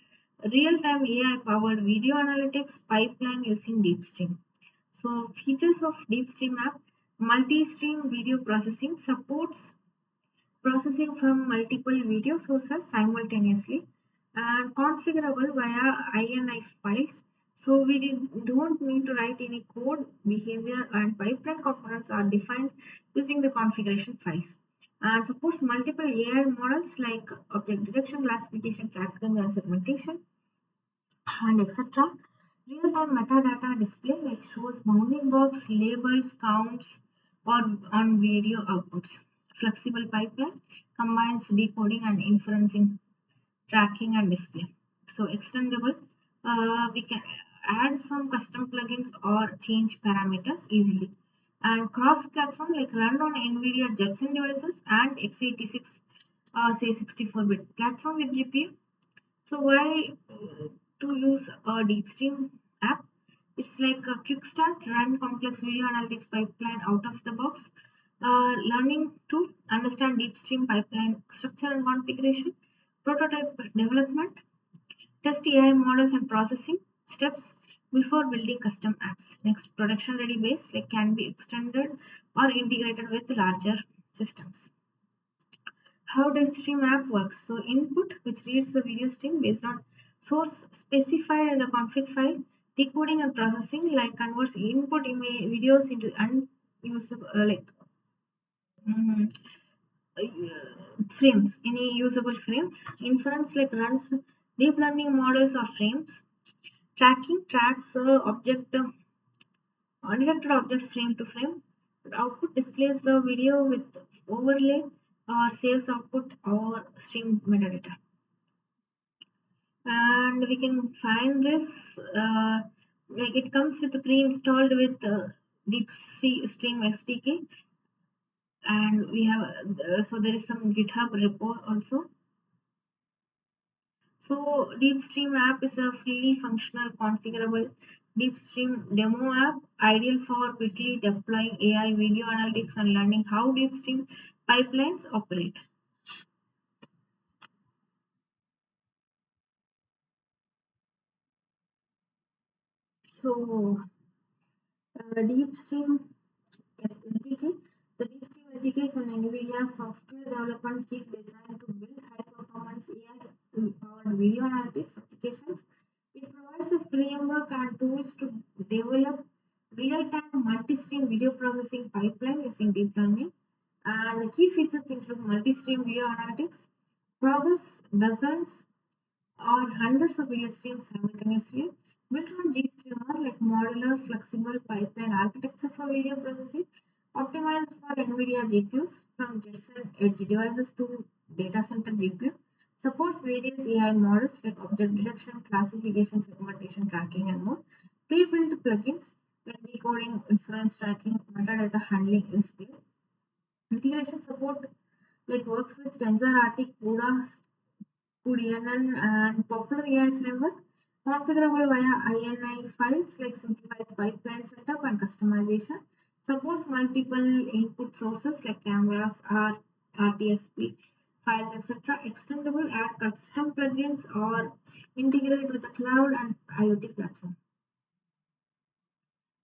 real-time AI-powered video analytics pipeline using DeepStream. So features of DeepStream app: multi-stream video processing, supports processing from multiple video sources simultaneously, and configurable via INI files. So we don't need to write any code. Behavior and pipeline components are defined using the configuration files. And supports multiple AI models like object detection, classification, tracking, and segmentation, and etc. Real-time metadata display like shows bounding box, labels, counts, or on video outputs. Flexible pipeline combines decoding and inferencing, tracking and display. So extendable, we can add some custom plugins or change parameters easily. And cross-platform like run on NVIDIA Jetson devices and x86, say 64-bit platform with GPU. So why to use a DeepStream app? It's like a quick start, run complex video analytics pipeline out of the box, learning to understand DeepStream pipeline structure and configuration, prototype development, test AI models and processing steps before building custom apps. Next, production ready base like can be extended or integrated with larger systems. How does stream app works? So input, which reads the video stream based on source specified in the config file, decoding and processing like converts input image videos into unusable mm, frames, any usable frames. Inference like runs deep learning models or frames. Tracking tracks object undetected object frame to frame. Output displays the video with overlay or saves output or stream metadata. And we can find this like it comes with pre-installed with deep stream SDK, and we have so there is some GitHub repo also. So DeepStream app is a fully functional configurable DeepStream demo app ideal for quickly deploying AI video analytics and learning how DeepStream pipelines operate. So DeepStream SDK. The DeepStream SDK is an NVIDIA software development kit designed to build high-performance AI-powered video analytics applications. It provides a framework and tools to develop real-time multi-stream video processing pipeline using deep learning. And the key features include multi-stream video analytics, process dozens or hundreds of video streams simultaneously, built on GStreamer like modular flexible pipeline architecture for video processing, optimized for NVIDIA GPUs from Jetson edge devices to data center GPU, supports various AI models like object detection, classification, segmentation, tracking, and more. Pre-built plugins like decoding, inference tracking, metadata handling is there. Integration support like works with TensorRT, CUDA, Kudianan and popular AI framework, configurable via INI files like simplifies pipeline setup and customization, supports multiple input sources like cameras, RTSP files, etc. Extendable, add custom plugins or integrate with the cloud and IoT platform.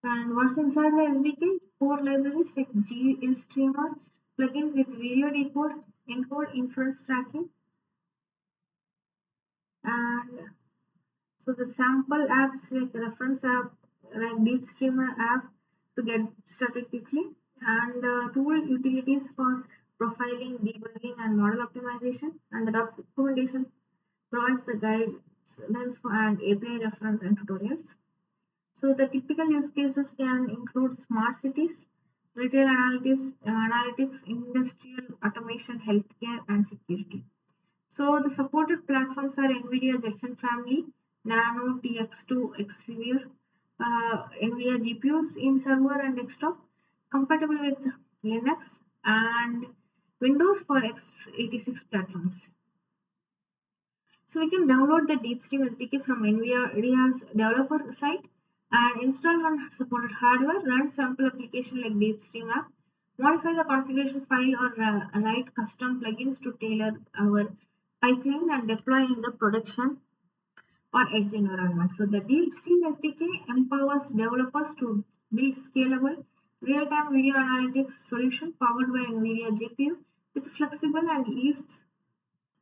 And what's inside the SDK? Core libraries like GStreamer, plugin with video decode, encode, inference tracking, and so the sample apps like reference app, like deep streamer app to get started quickly, and the tool utilities for profiling, debugging, and model optimization, and the documentation provides the guidelines for and API reference and tutorials. So the typical use cases can include smart cities, retail analytics, industrial automation, healthcare, and security. So the supported platforms are NVIDIA Jetson family, Nano, TX2, Xavier, NVIDIA GPUs in server and desktop, compatible with Linux and Windows for x86 platforms. So we can download the DeepStream SDK from NVIDIA's developer site, and install on supported hardware, run sample application like DeepStream app, modify the configuration file or write custom plugins to tailor our pipeline and deploy in the production or edge environment. So the DeepStream SDK empowers developers to build scalable real-time video analytics solution powered by NVIDIA GPU with flexible and ease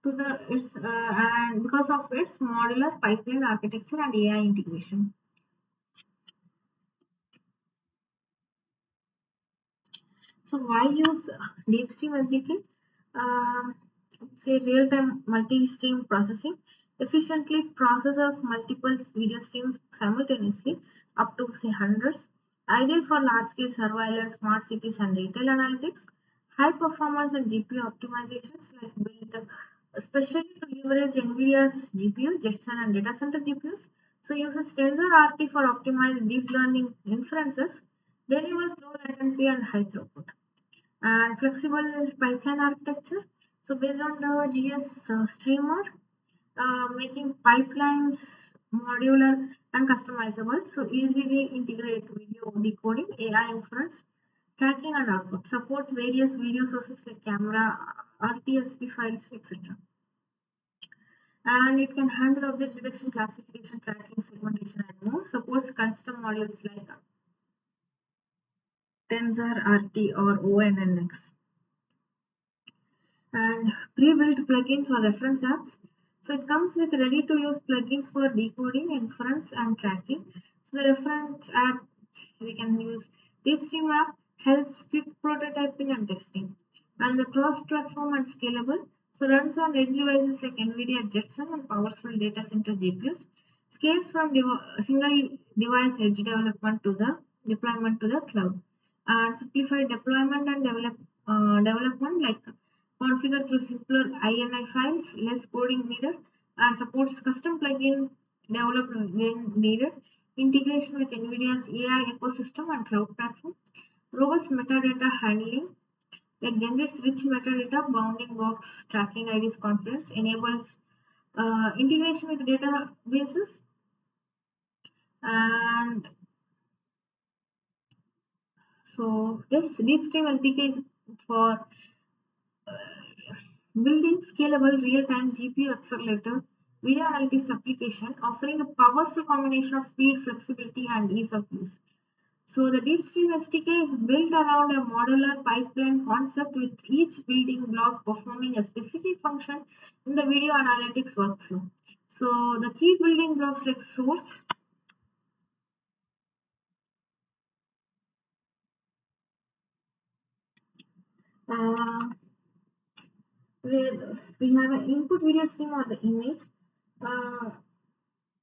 to the and because of its modular pipeline architecture and AI integration. So why use DeepStream SDK? It's a real-time multi-stream processing. Efficiently processes multiple video streams simultaneously, up to say hundreds. Ideal for large-scale surveillance, smart cities, and retail analytics. High performance and GPU optimizations like built especially to leverage NVIDIA's GPU, Jetson, and data center GPUs. So uses TensorRT for optimized deep learning inferences, delivers low latency and high throughput and flexible pipeline architecture. So based on the GS streamer, making pipelines modular and customizable. So easily integrate video decoding, AI inference, tracking and output. Support various video sources like camera, RTSP files, etc. And it can handle object detection, classification, tracking, segmentation, and more. Supports custom modules like TensorRT or ONNX. And pre-built plugins or reference apps. So it comes with ready-to-use plugins for decoding, inference, and tracking. So the reference app we can use DeepStream app helps quick prototyping and testing, and the cross-platform and scalable. So runs on edge devices like NVIDIA Jetson and powerful data center GPUs. Scales from single device edge development to the deployment to the cloud, and simplified deployment and development like configure through simpler INI files, less coding needed, and supports custom plugin developed when needed, integration with NVIDIA's AI ecosystem and cloud platform, robust metadata handling, like generates rich metadata, bounding box, tracking IDs confidence, enables integration with databases, and so this DeepStream LTK is for building scalable real-time GPU accelerator video analytics application offering a powerful combination of speed, flexibility, and ease of use. So the DeepStream SDK is built around a modular pipeline concept with each building block performing a specific function in the video analytics workflow. So the key building blocks like source, uh, where we have an input video stream or the image, uh,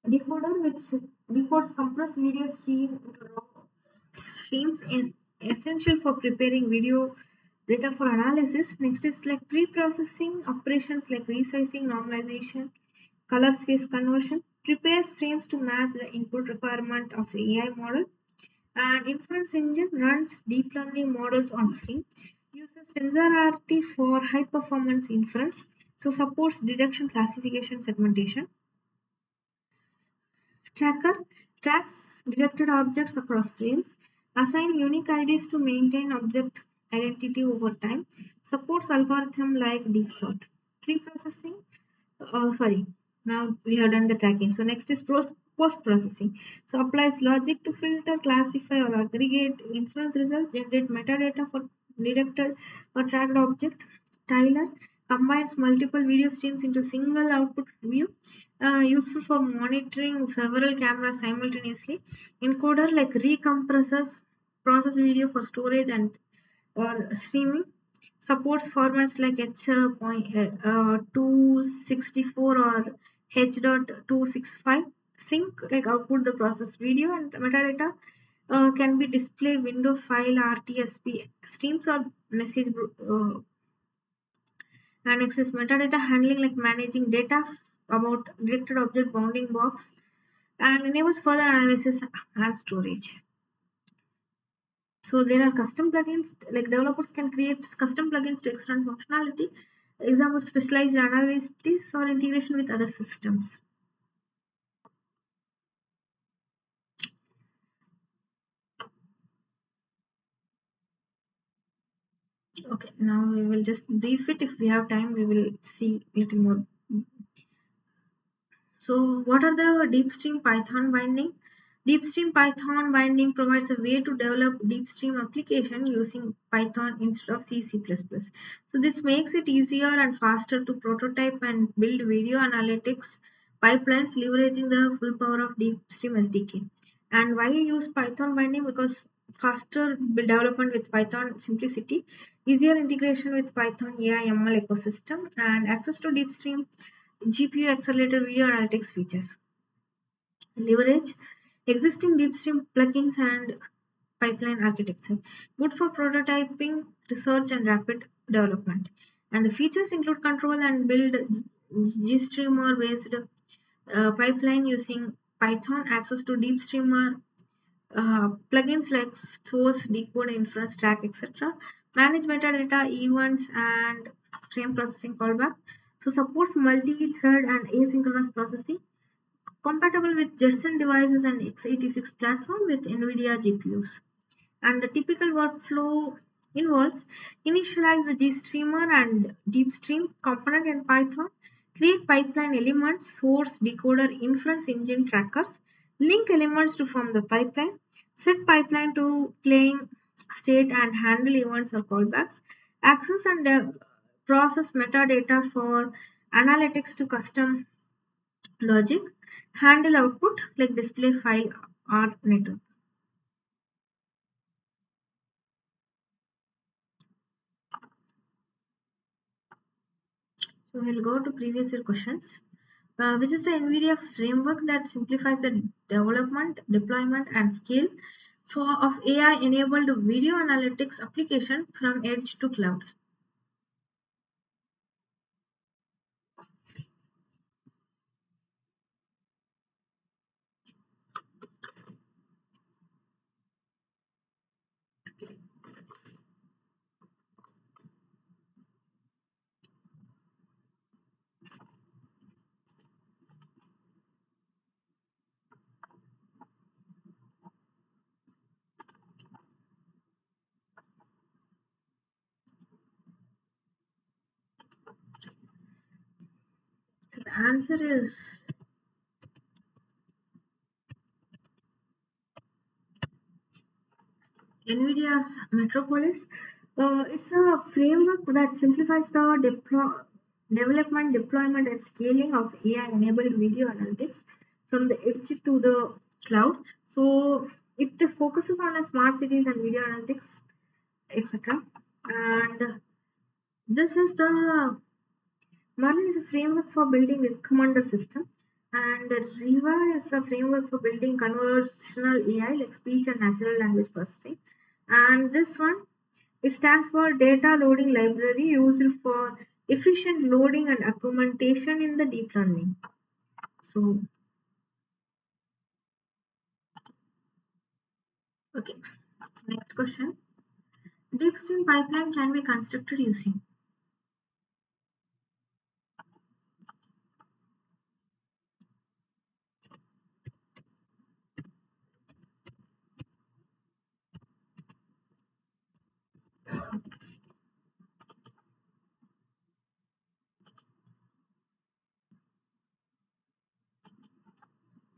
decoder which decodes compressed video stream into raw streams is essential for preparing video data for analysis. Next is like pre-processing operations like resizing, normalization, color space conversion, prepares frames to match the input requirement of the AI model, and inference engine runs deep learning models on frame, uses TensorRT for high performance inference, so supports detection, classification, segmentation. Tracker tracks detected objects across frames, assign unique IDs to maintain object identity over time, supports algorithm like deep sort. Pre-processing, sorry, now we have done the tracking. So next is post-processing. So applies logic to filter, classify or aggregate inference results, generate metadata for detected or tracked object. Tyler combines multiple video streams into single output view, useful for monitoring several cameras simultaneously. Encoder like recompresses process video for storage and or streaming. Supports formats like H.264 or H.265. Sync like output the process video and metadata can be display window file RTSP streams or message and next is metadata handling like managing data about directed object bounding box and enables further analysis and storage. So there are custom plugins like developers can create custom plugins to extend functionality. Example specialized analytics or integration with other systems. Okay, now we will just brief it. If we have time, we will see little more. So, what are the deep stream Python binding? Deep stream Python binding provides a way to develop deep stream application using Python instead of C++. So, this makes it easier and faster to prototype and build video analytics pipelines leveraging the full power of deep stream SDK. And why you use Python binding? Because faster development with Python simplicity, easier integration with Python AI ML ecosystem, and access to deep stream GPU accelerated video analytics features. Leverage existing deepstream plugins and pipeline architecture. Good for prototyping, research, and rapid development. And the features include control and build GStreamer based pipeline using Python, access to deepstreamer plugins like source, decode, inference, track, etc. Manage metadata, events, and stream processing callback. So supports multi-thread and asynchronous processing. Compatible with Jetson devices and x86 platform with NVIDIA GPUs. And the typical workflow involves initialize the GStreamer and DeepStream component in Python, create pipeline elements, source, decoder, inference engine trackers, link elements to form the pipeline, set pipeline to playing state and handle events or callbacks, access and process metadata for analytics to custom logic, handle output like display file or network. So we'll go to previous year questions. Which is the NVIDIA framework that simplifies the development, deployment, and scale of AI-enabled video analytics application from edge to cloud. So the answer is NVIDIA's Metropolis. It's a framework that simplifies the development, deployment, and scaling of AI-enabled video analytics from the edge to the cloud. So it focuses on smart cities and video analytics, etc. And this is the Merlin is a framework for building recommender system, and Riva is a framework for building conversational AI like speech and natural language processing. And this one, it stands for data loading library used for efficient loading and augmentation in the deep learning. So, okay, next question. Deep stream pipeline can be constructed using.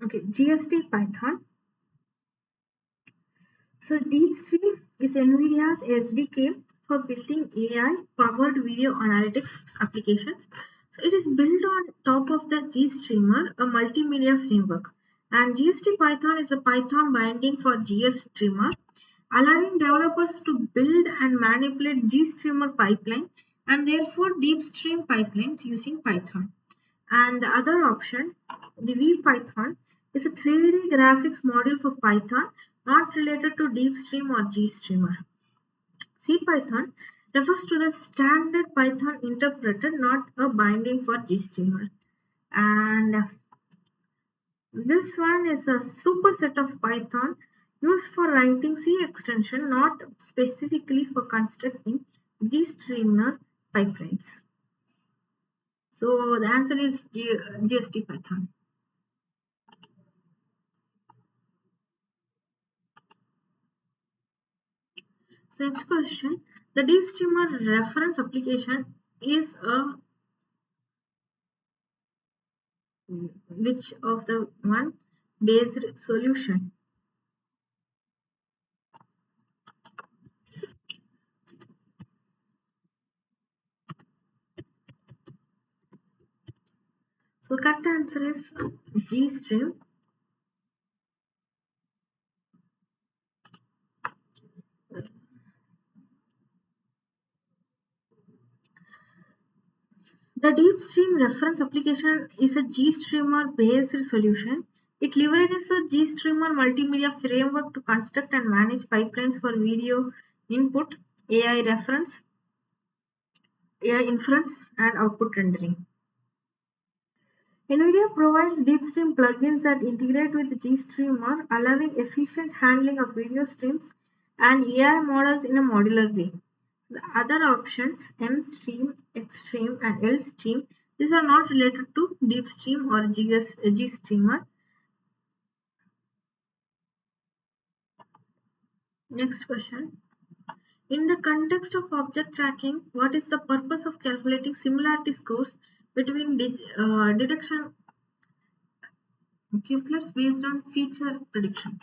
Okay, GST Python. So DeepStream is NVIDIA's SDK for building AI-powered video analytics applications. So it is built on top of the GStreamer, a multimedia framework. And GST Python is a Python binding for GStreamer, allowing developers to build and manipulate GStreamer pipeline and therefore DeepStream pipelines using Python. And the other option, the VPython, is a 3D graphics module for Python not related to DeepStream or GStreamer. CPython refers to the standard Python interpreter, not a binding for GStreamer. And this one is a superset of Python used for writing C extension, not specifically for constructing GStreamer pipelines. So the answer is GST Python. So next question. The deep streamer reference application is a which of the one based solution. So correct answer is G stream. The deep stream reference application is a G-streamer based solution. It leverages the G-streamer multimedia framework to construct and manage pipelines for video input, AI reference, AI inference, and output rendering. NVIDIA provides DeepStream plugins that integrate with GStreamer, allowing efficient handling of video streams and AI models in a modular way. The other options, M-Stream, X-Stream, and L-Stream, these are not related to DeepStream or GStreamer. Next question. In the context of object tracking, what is the purpose of calculating similarity scores between detection couplets based on feature prediction?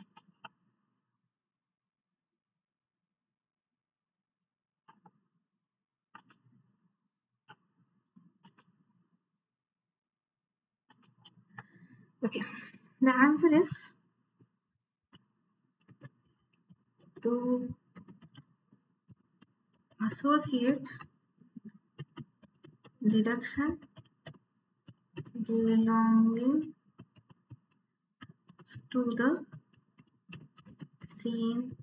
Okay, the answer is to associate deduction belonging to the same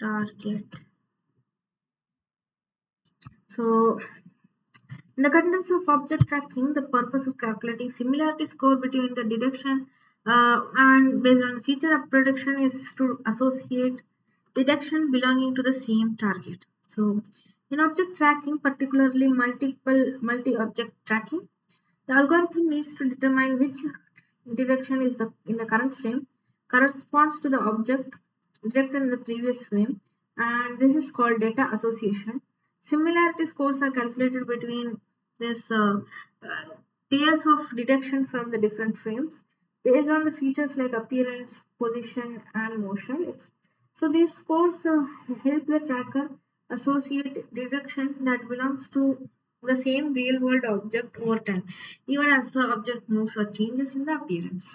target. So, in the context of object tracking, the purpose of calculating similarity score between the detection and based on the feature of prediction is to associate detection belonging to the same target. So, in object tracking, particularly multi-object tracking, the algorithm needs to determine which detection is in the current frame corresponds to the object detected in the previous frame, and this is called data association. Similarity scores are calculated between this uh, pairs of detection from the different frames based on the features like appearance, position, and motion. So these scores help the tracker associate detection that belongs to the same real world object over time, even as the object moves or changes in the appearance.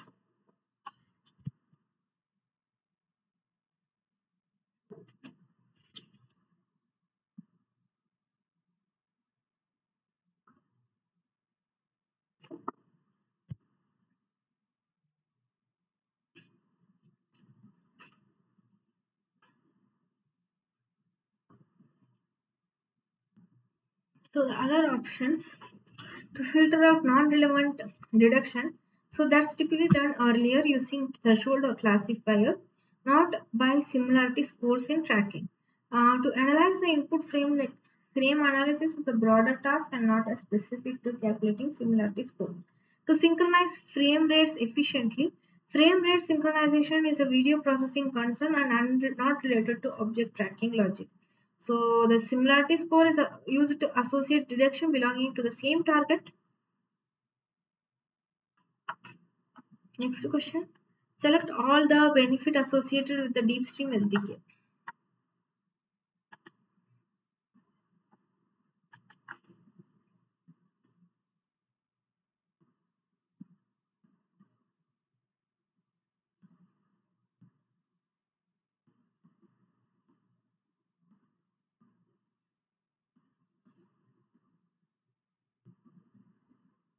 So the other options to filter out non-relevant deduction. So that's typically done earlier using threshold or classifiers, not by similarity scores in tracking. To analyze the input frame, like frame analysis is a broader task and not as specific to calculating similarity scores. To synchronize frame rates efficiently, frame rate synchronization is a video processing concern and not related to object tracking logic. So the similarity score is used to associate detection belonging to the same target. Next question. Select all the benefit associated with the deep stream SDK.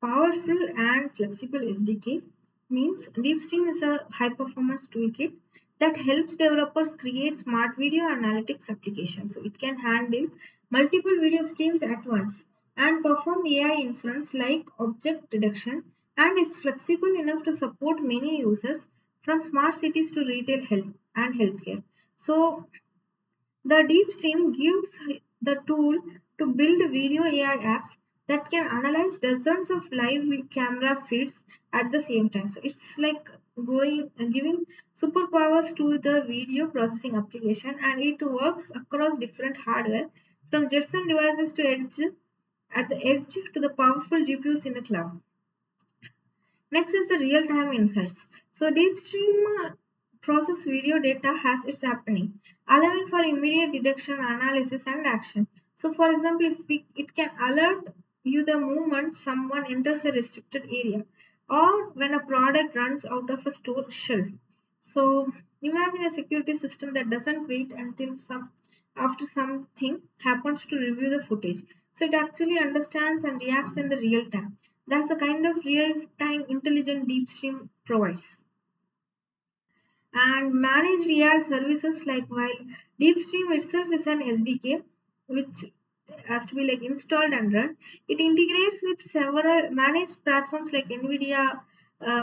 Powerful and flexible SDK means DeepStream is a high-performance toolkit that helps developers create smart video analytics applications. So it can handle multiple video streams at once and perform AI inference like object detection, and is flexible enough to support many users from smart cities to retail health and healthcare. So the deep stream gives the tool to build video AI apps that can analyze dozens of live camera feeds at the same time. So it's like giving superpowers to the video processing application, and it works across different hardware from Jetson devices to edge at the edge to the powerful GPUs in the cloud. Next is the real-time insights. So deep stream process video data as it's happening, allowing for immediate detection, analysis, and action. So for example, it can alert you the moment someone enters a restricted area or when a product runs out of a store shelf. So imagine a security system that doesn't wait until some after something happens to review the footage. So it actually understands and reacts in the real time. That's the kind of real-time intelligent deep stream provides. And managed AI services, like while DeepStream itself is an SDK which has to be like installed and run, it integrates with several managed platforms like NVIDIA,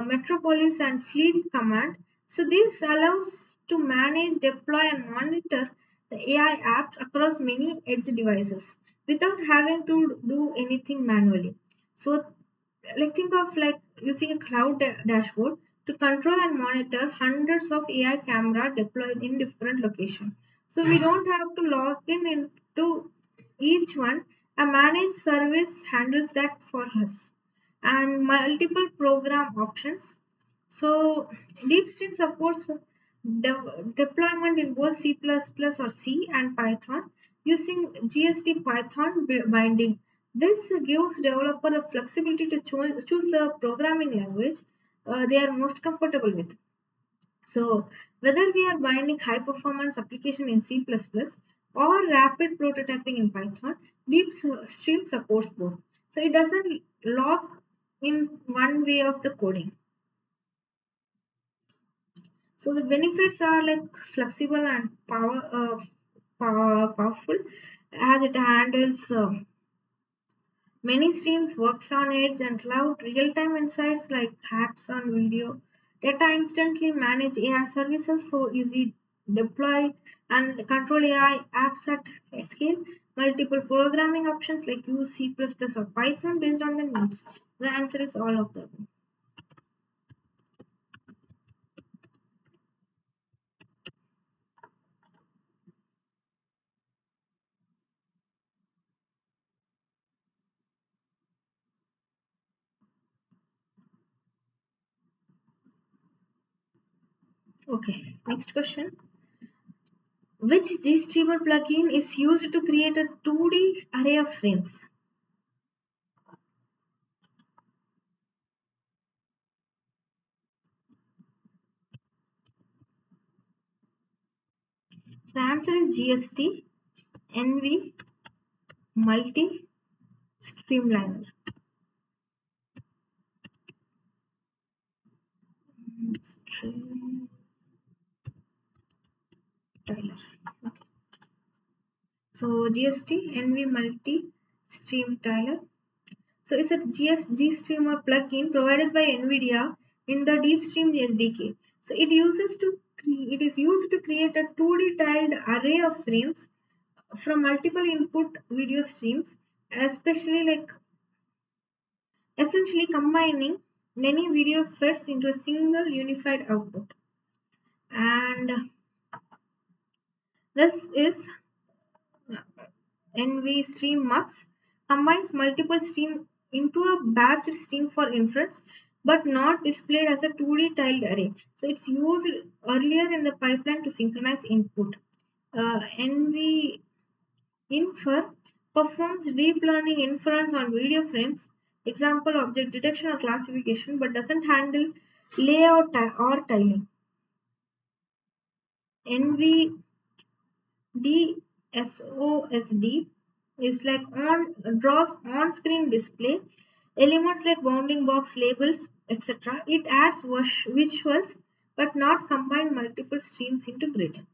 Metropolis, and Fleet Command. So this allows to manage, deploy, and monitor the AI apps across many edge devices without having to do anything manually. So like think of like using a cloud dashboard to control and monitor hundreds of AI camera deployed in different locations. So we don't have to log in into each one. A managed service handles that for us. And multiple program options. So DeepStream supports deployment in both C++ or C and Python using GST Python binding. This gives developer the flexibility to choose the programming language they are most comfortable with. So whether we are binding high performance application in C++ or rapid prototyping in Python, DeepStream supports both. So it doesn't lock in one way of the coding. So the benefits are like flexible and powerful as it handles many streams, works on edge and cloud, real-time insights like hacks on video, data instantly manage AI services so easy deploy and control AI apps at scale, multiple programming options like use C++ or Python based on the needs. The answer is all of them. Okay, next question. Which GStreamer plugin is used to create a 2D array of frames? So the answer is GST NV Multi Streamliner. Streamliner. Okay. So GST NV Multi Stream Tiler. So it's a GStreamer plugin provided by NVIDIA in the DeepStream SDK. So it is used to create a 2D tiled array of frames from multiple input video streams, especially like essentially combining many video feeds into a single unified output. And this is NV Stream Mux combines multiple stream into a batched stream for inference but not displayed as a 2D tiled array. So it's used earlier in the pipeline to synchronize input. NV Infer performs deep learning inference on video frames, example object detection or classification, but doesn't handle layout or tiling. NVDSOSD is like draws on-screen display elements like bounding box labels, etc. It adds visuals but not combine multiple streams into grid.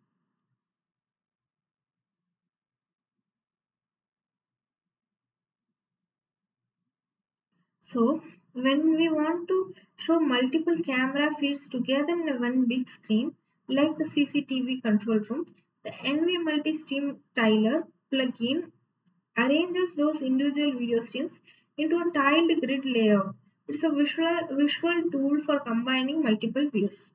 So when we want to show multiple camera feeds together in a one big screen, like the CCTV control room, the NV Multi-Stream Tiler plugin arranges those individual video streams into a tiled grid layout. It's a visual tool for combining multiple views.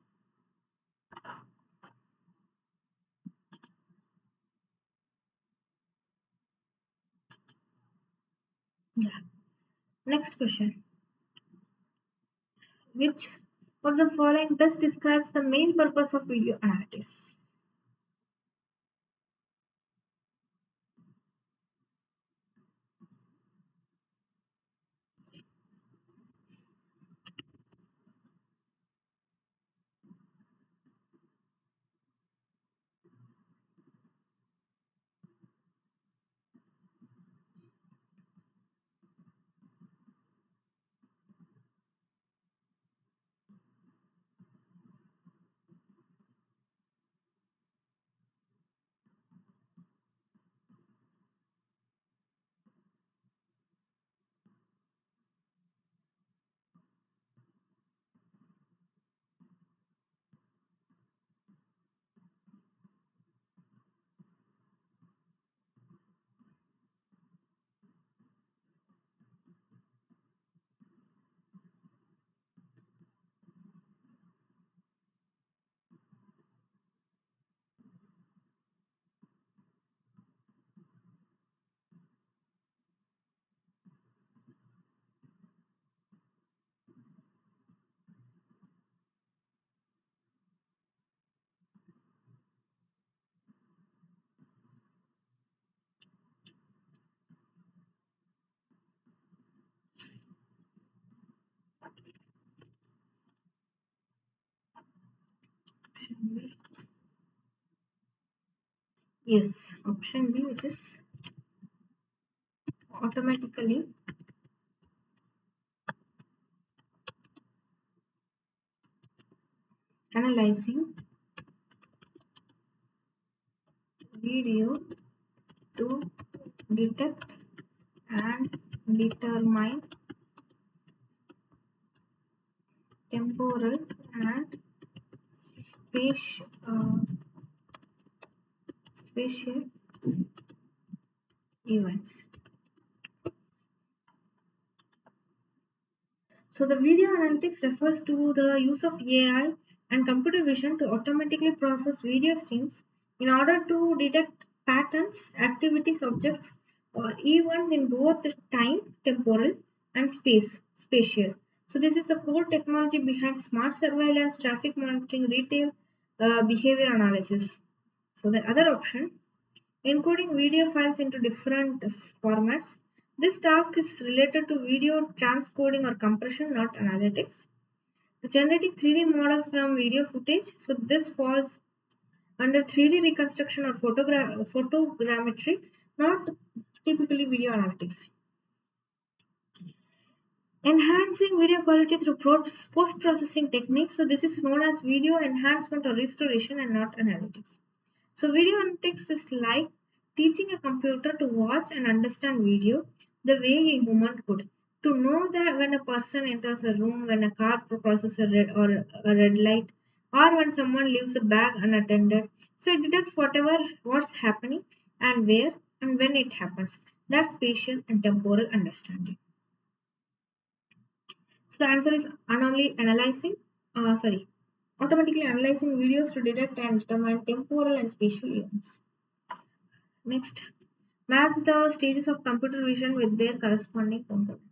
Yeah. Next question. Which of the following best describes the main purpose of video analytics? Option B. Yes, option B, which is automatically analyzing video to detect and determine temporal and space, spatial events. So the video analytics refers to the use of AI and computer vision to automatically process video streams in order to detect patterns, activities, objects, or events in both time, temporal, and spatial. So this is the core technology behind smart surveillance, traffic monitoring, retail behavior analysis. So the other option, encoding video files into different formats. This task is related to video transcoding or compression, not analytics. Generating 3D models from video footage. So this falls under 3D reconstruction or photogrammetry, not typically video analytics. Enhancing video quality through post-processing techniques. So this is known as video enhancement or restoration and not analytics. So video analytics is like teaching a computer to watch and understand video the way a human could. To know that when a person enters a room, when a car crosses a red light, or when someone leaves a bag unattended. So it detects what's happening and where and when it happens. That's spatial and temporal understanding. So the answer is automatically analyzing videos to detect and determine temporal and spatial events. Next, match the stages of computer vision with their corresponding component.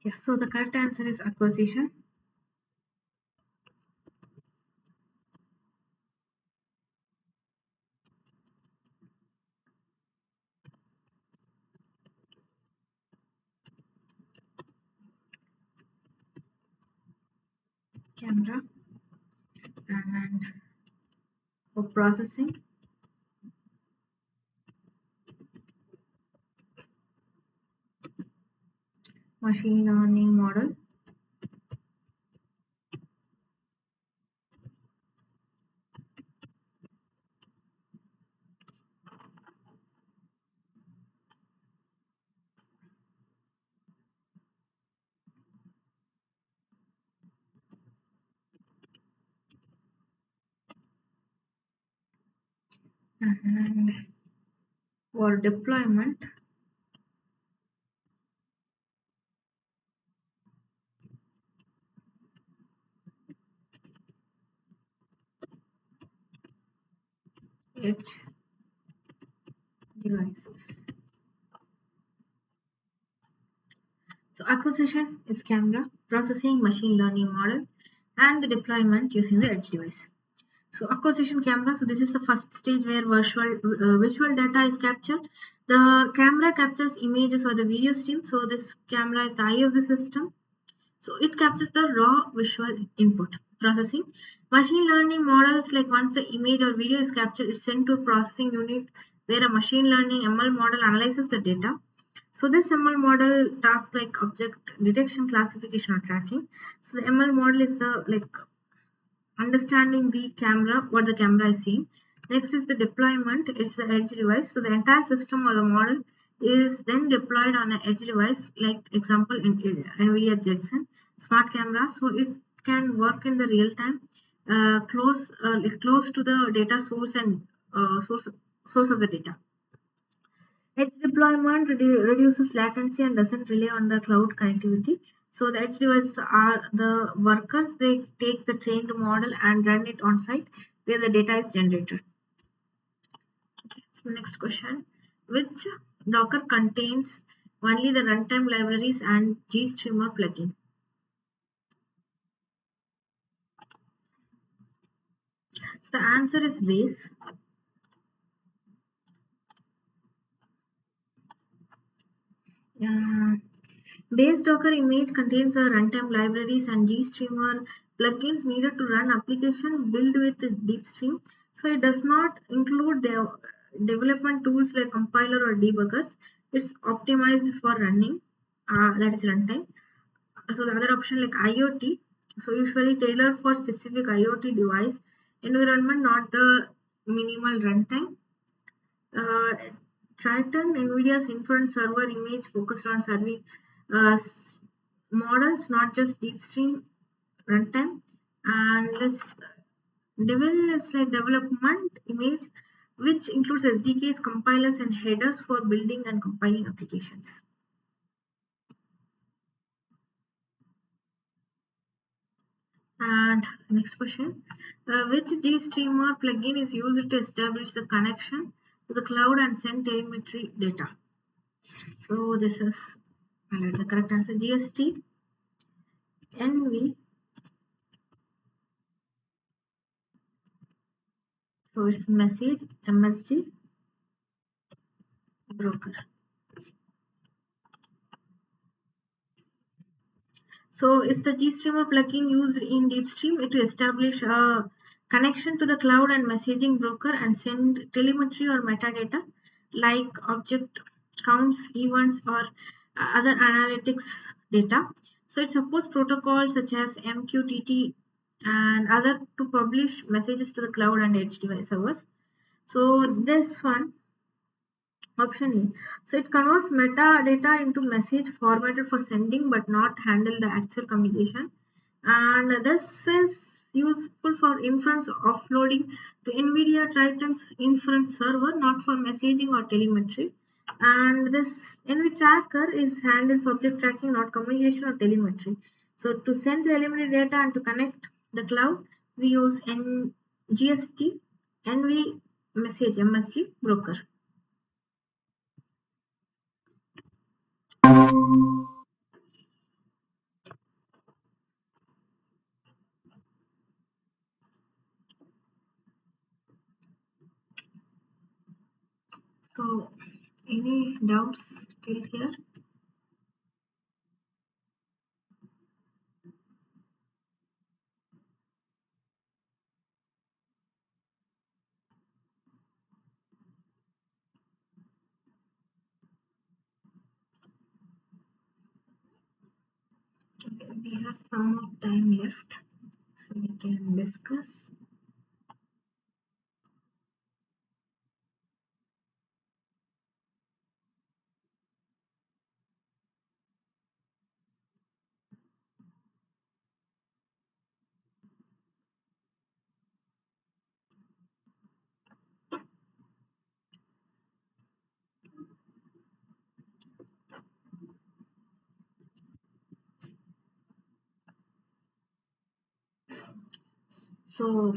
Yeah, so the correct answer is acquisition. Camera. And for processing, machine learning model. And for deployment, edge devices. So acquisition is camera, processing machine learning model, and the deployment using the edge device. So acquisition camera. So this is the first stage where visual data is captured. The camera captures images or the video stream. So this camera is the eye of the system. So it captures the raw visual input. Processing. Machine learning models, like once the image or video is captured, it's sent to a processing unit where a machine learning ML model analyzes the data. So this ML model tasks like object detection, classification, or tracking. So the ML model is the understanding the camera, what the camera is seeing. Next is the deployment. It's the edge device. So the entire system or the model is then deployed on an edge device, like example in NVIDIA Jetson smart camera. So it can work in the real time, close to the data source and source of the data. Edge deployment reduces latency and doesn't rely on the cloud connectivity. So the edge devices are the workers. They take the trained model and run it on site where the data is generated. Okay, so next question. Which Docker contains only the runtime libraries and GStreamer plugin? So the answer is base. Yeah. Base Docker image contains the runtime libraries and GStreamer plugins needed to run application built with DeepStream. So it does not include the development tools like compiler or debuggers. It's optimized for running, that is runtime. So the other option like IoT, so usually tailored for specific IoT device environment, not the minimal runtime. uh, Triton, NVIDIA's inference server image focused on serving models, not just deep stream runtime. And this Devil is like development image, which includes SDKs, compilers, and headers for building and compiling applications. And next question, which GStreamer plugin is used to establish the connection to the cloud and send telemetry data? So this is the correct answer. GST, NV, so it's message, MSG, broker. So is the GStreamer plugin used in DeepStream to establish a connection to the cloud and messaging broker and send telemetry or metadata like object counts, events, or other analytics data. So it supports protocols such as MQTT and other to publish messages to the cloud and edge device servers. So this one, option E. So it converts metadata into message formatted for sending but not handle the actual communication. And this is useful for inference offloading to NVIDIA Triton's inference server, not for messaging or telemetry. And this NV tracker is handles object tracking, not communication or telemetry. So to send telemetry data and to connect the cloud, we use GST, NV message MSG broker. doubts till here? Okay, we have some more time left, so we can discuss. So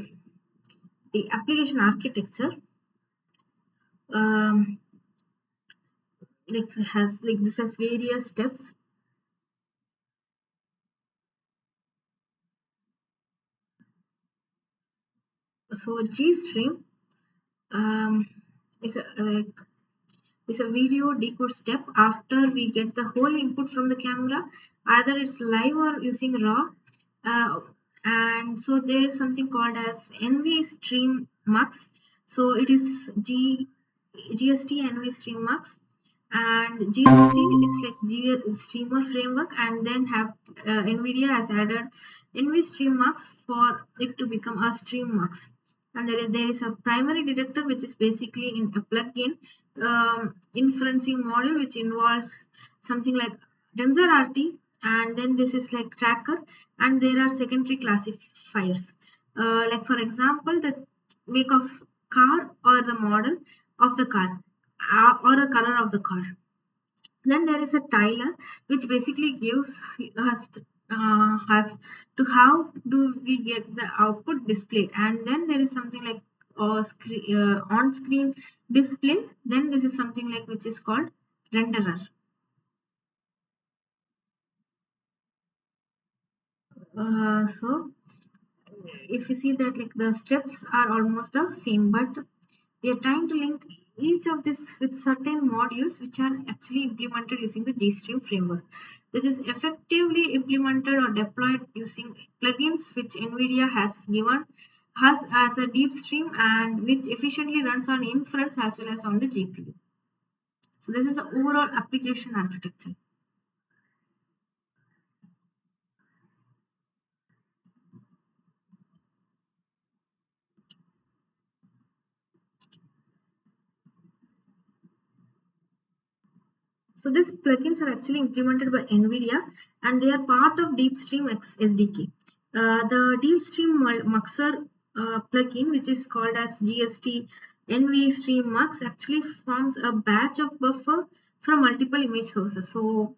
the application architecture, um, this has various steps. So GStream um, is a video decode step after we get the whole input from the camera, either it's live or using raw. uh, and so there is something called as NV stream mux. So it is GST NV stream mux, and GST is like streamer framework, and then have NVIDIA has added NV stream mux for it to become a stream mux. And there is a primary detector, which is basically in a plugin inferencing model, which involves something like TensorRT, and then this is like tracker, and there are secondary classifiers. Like for example, the make of car or the model of the car, or the color of the car. Then there is a tiler, which basically gives us to how do we get the output displayed. And then there is something like on-screen display. Then this is something like which is called renderer. So if you see that like the steps are almost the same, but we are trying to link each of this with certain modules which are actually implemented using the GStream framework, which is effectively implemented or deployed using plugins which NVIDIA has as a deep stream, and which efficiently runs on inference as well as on the GPU. So this is the overall application architecture. So these plugins are actually implemented by NVIDIA, and they are part of DeepStream X SDK. The DeepStream Muxer plugin, which is called as GST NV Stream Mux, actually forms a batch of buffer from multiple image sources. So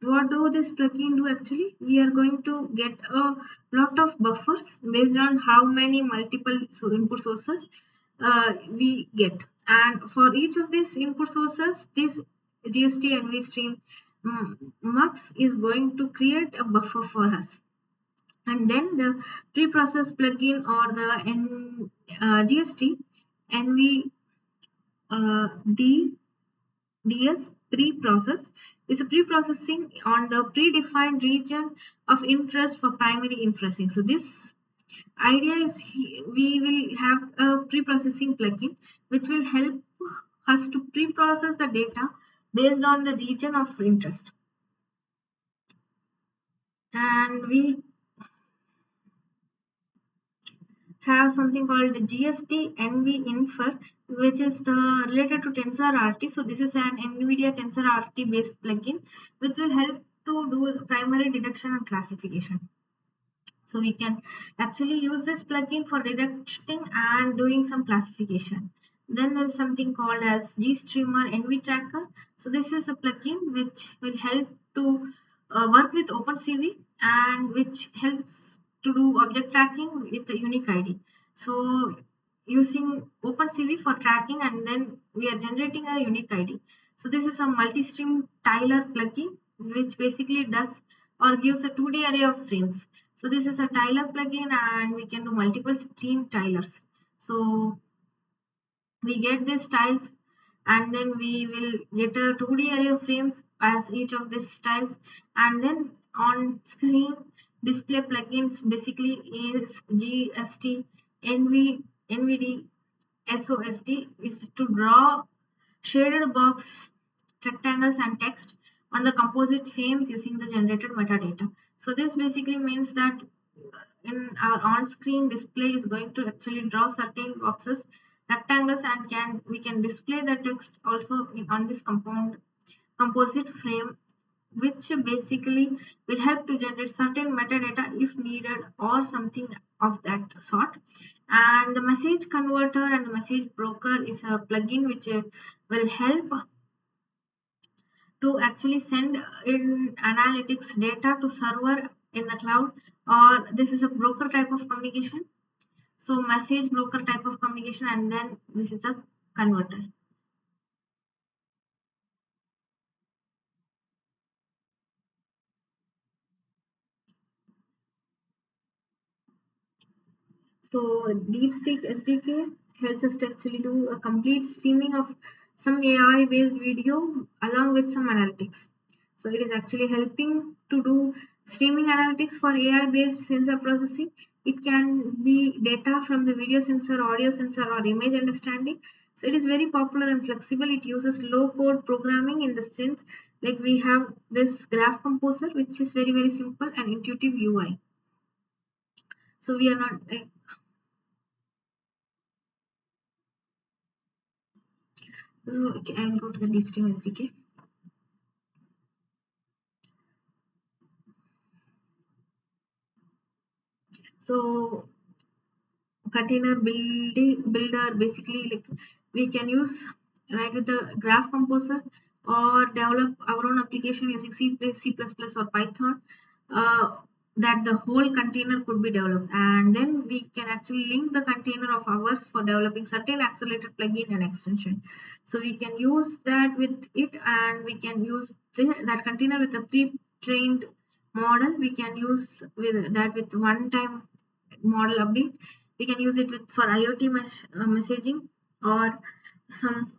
what do this plugin do actually? We are going to get a lot of buffers based on how many multiple input sources we get, and for each of these input sources, this GST NV stream mux is going to create a buffer for us. And then the preprocess plugin or the GST NV D DS preprocess is a preprocessing on the predefined region of interest for primary inferencing. So this idea is we will have a preprocessing plugin which will help us to preprocess the data based on the region of interest. And we have something called GST NV Infer, which is related to TensorRT. So this is an NVIDIA TensorRT based plugin which will help to do primary detection and classification. So we can actually use this plugin for detecting and doing some classification. Then there is something called as GStreamer NV Tracker. So this is a plugin which will help to work with OpenCV, and which helps to do object tracking with a unique ID. So using OpenCV for tracking, and then we are generating a unique ID. So this is a multi-stream tiler plugin which basically does or gives a 2D array of frames. So this is a tiler plugin, and we can do multiple stream tilers. So we get these tiles, and then we will get a 2D array of frames as each of these styles, and then on screen display plugins basically is GST, NV, NVD, SOSD is to draw shaded box, rectangles, and text on the composite frames using the generated metadata. So this basically means that in our on-screen display is going to actually draw certain boxes, rectangles, and can we can display the text also on this composite frame, which basically will help to generate certain metadata if needed or something of that sort. And the message converter and the message broker is a plugin which will help to actually send in analytics data to server in the cloud, or this is a broker type of communication. So message broker type of communication, and then this is a converter. So DeepSeek SDK helps us to actually do a complete streaming of some AI based video along with some analytics. So it is actually helping to do streaming analytics for AI based sensor processing. It can be data from the video sensor, audio sensor, or image understanding. So it is very popular and flexible. It uses low code programming in the sense like we have this graph composer, which is very very simple and intuitive UI. So we are not like, so okay, I'll go to the DeepStream SDK. So container builder basically like we can use right with the graph composer or develop our own application using C++ or Python, that the whole container could be developed, and then we can actually link the container of ours for developing certain accelerated plugin and extension. So we can use that with it, and we can use that container with a pre-trained model. We can use with that with one time model update. We can use it with for IoT messaging or some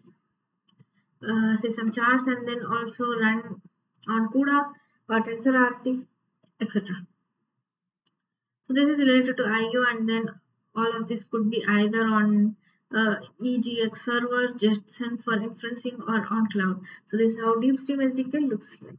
say some charts, and then also run on CUDA or TensorRT, etc. So this is related to IO, and then all of this could be either on EGX server, Jetson for inferencing, or on cloud. So this is how DeepStream SDK looks like.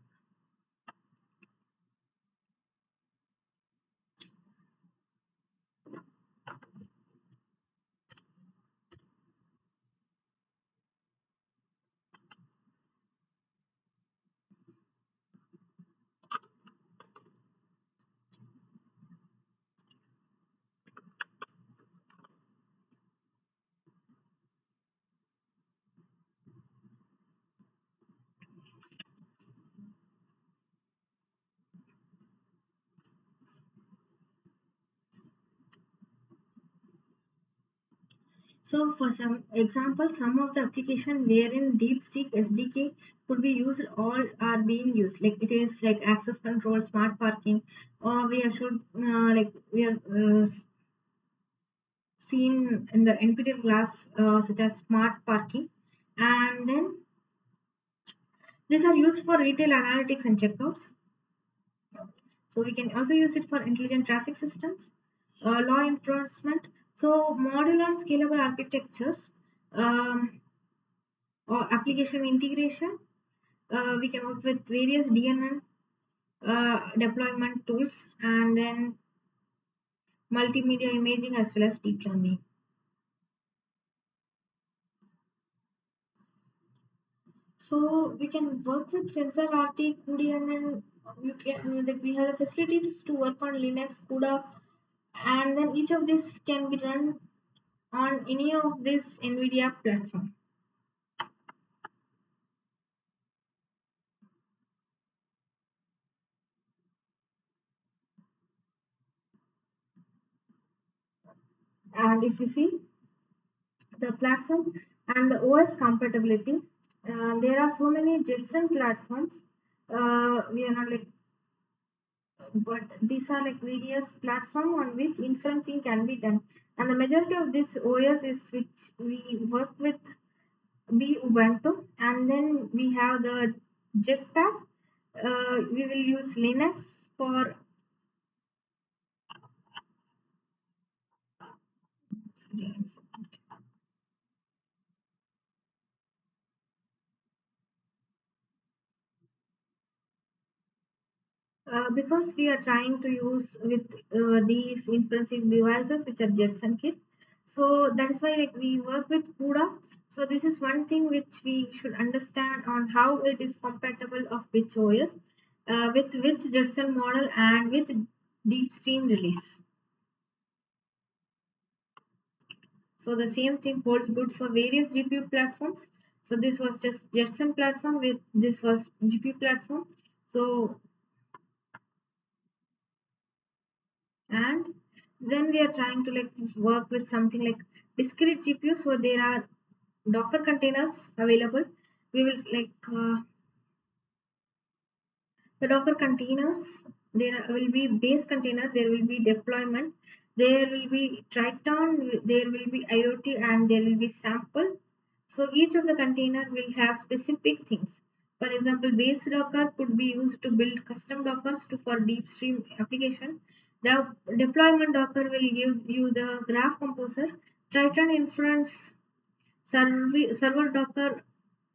So for some example, some of the application wherein DeepSeek SDK could be used, all are being used. Like it is like access control, smart parking, or we have should like we have seen in the NPTEL class such as smart parking, and then these are used for retail analytics and checkouts. So we can also use it for intelligent traffic systems, law enforcement. So modular scalable architectures or application integration. We can work with various DNN deployment tools, and then multimedia imaging as well as deep learning. So we can work with TensorRT, CUDA, you can like we have the facilities to work on Linux, CUDA, and then each of these can be run on any of this NVIDIA platform. And if you see the platform and the OS compatibility, there are so many Jetson platforms. We are not like, but these are like various platforms on which inferencing can be done, and the majority of this OS is which we work with be Ubuntu, and then we have the Jetpack. We will use Linux for. Because we are trying to use with these inferencing devices which are Jetson kit, so that is why like we work with CUDA. So this is one thing which we should understand on how it is compatible of which OS, with which Jetson model and which deep stream release. So the same thing holds good for various GPU platforms. So this was just Jetson platform, with this was GPU platform. So, and then we are trying to like work with something like discrete GPU. So there are Docker containers available. We will like the Docker containers. There will be base container. There will be deployment. There will be Triton. There will be IoT, and there will be sample. So each of the container will have specific things. For example, base Docker could be used to build custom Dockers for deep stream application. The deployment Docker will give you the graph composer. Triton inference server Docker,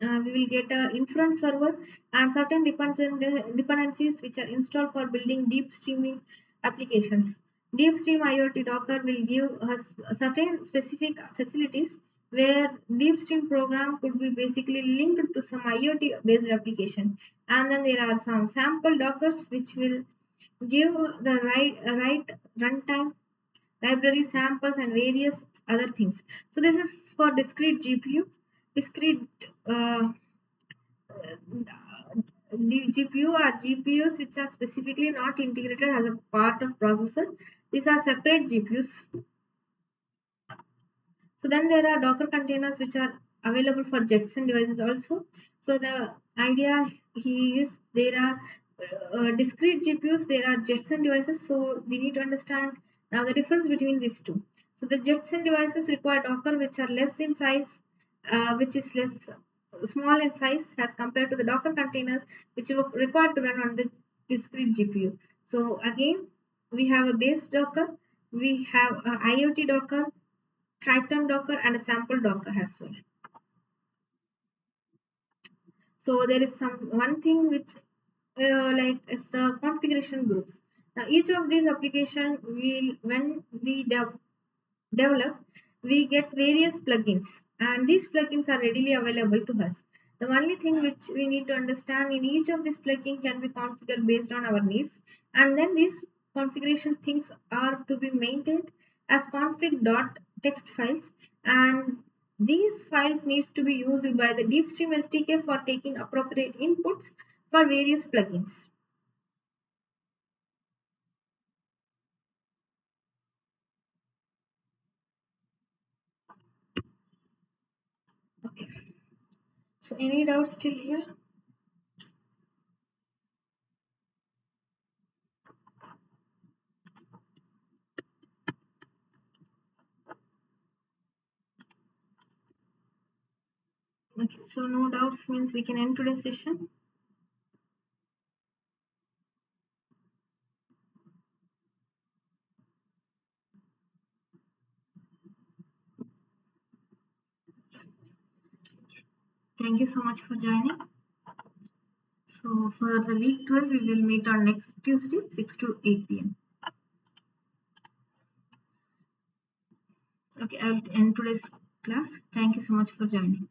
we will get a inference server and certain dependencies which are installed for building deep streaming applications. Deep stream IoT Docker will give us certain specific facilities where deep stream program could be basically linked to some IoT based application. And then there are some sample Dockers which will give the right runtime library samples and various other things. So this is for discrete GPU, discrete GPU are GPUs which are specifically not integrated as a part of processor. These are separate GPUs. So then there are Docker containers which are available for Jetson devices also. So the idea here is there are discrete GPUs, there are Jetson devices. So we need to understand now the difference between these two. So the Jetson devices require Docker which are less in size, which is less small in size as compared to the Docker container which are required to run on the discrete GPU. So again, we have a base Docker, we have a IoT Docker, Triton Docker, and a sample Docker as well. So there is some one thing which like is the configuration groups. Now each of these application will when we develop, we get various plugins, and these plugins are readily available to us. The only thing which we need to understand in each of these plugins can be configured based on our needs, and then these configuration things are to be maintained as config.txt files, and these files needs to be used by the deepstream SDK for taking appropriate inputs for various plugins. Okay. So any doubts still here? Okay, so no doubts means we can end today's session. Thank you so much for joining. So for the week 12, we will meet on next Tuesday, 6 to 8 p.m. Okay, I will end today's class. Thank you so much for joining.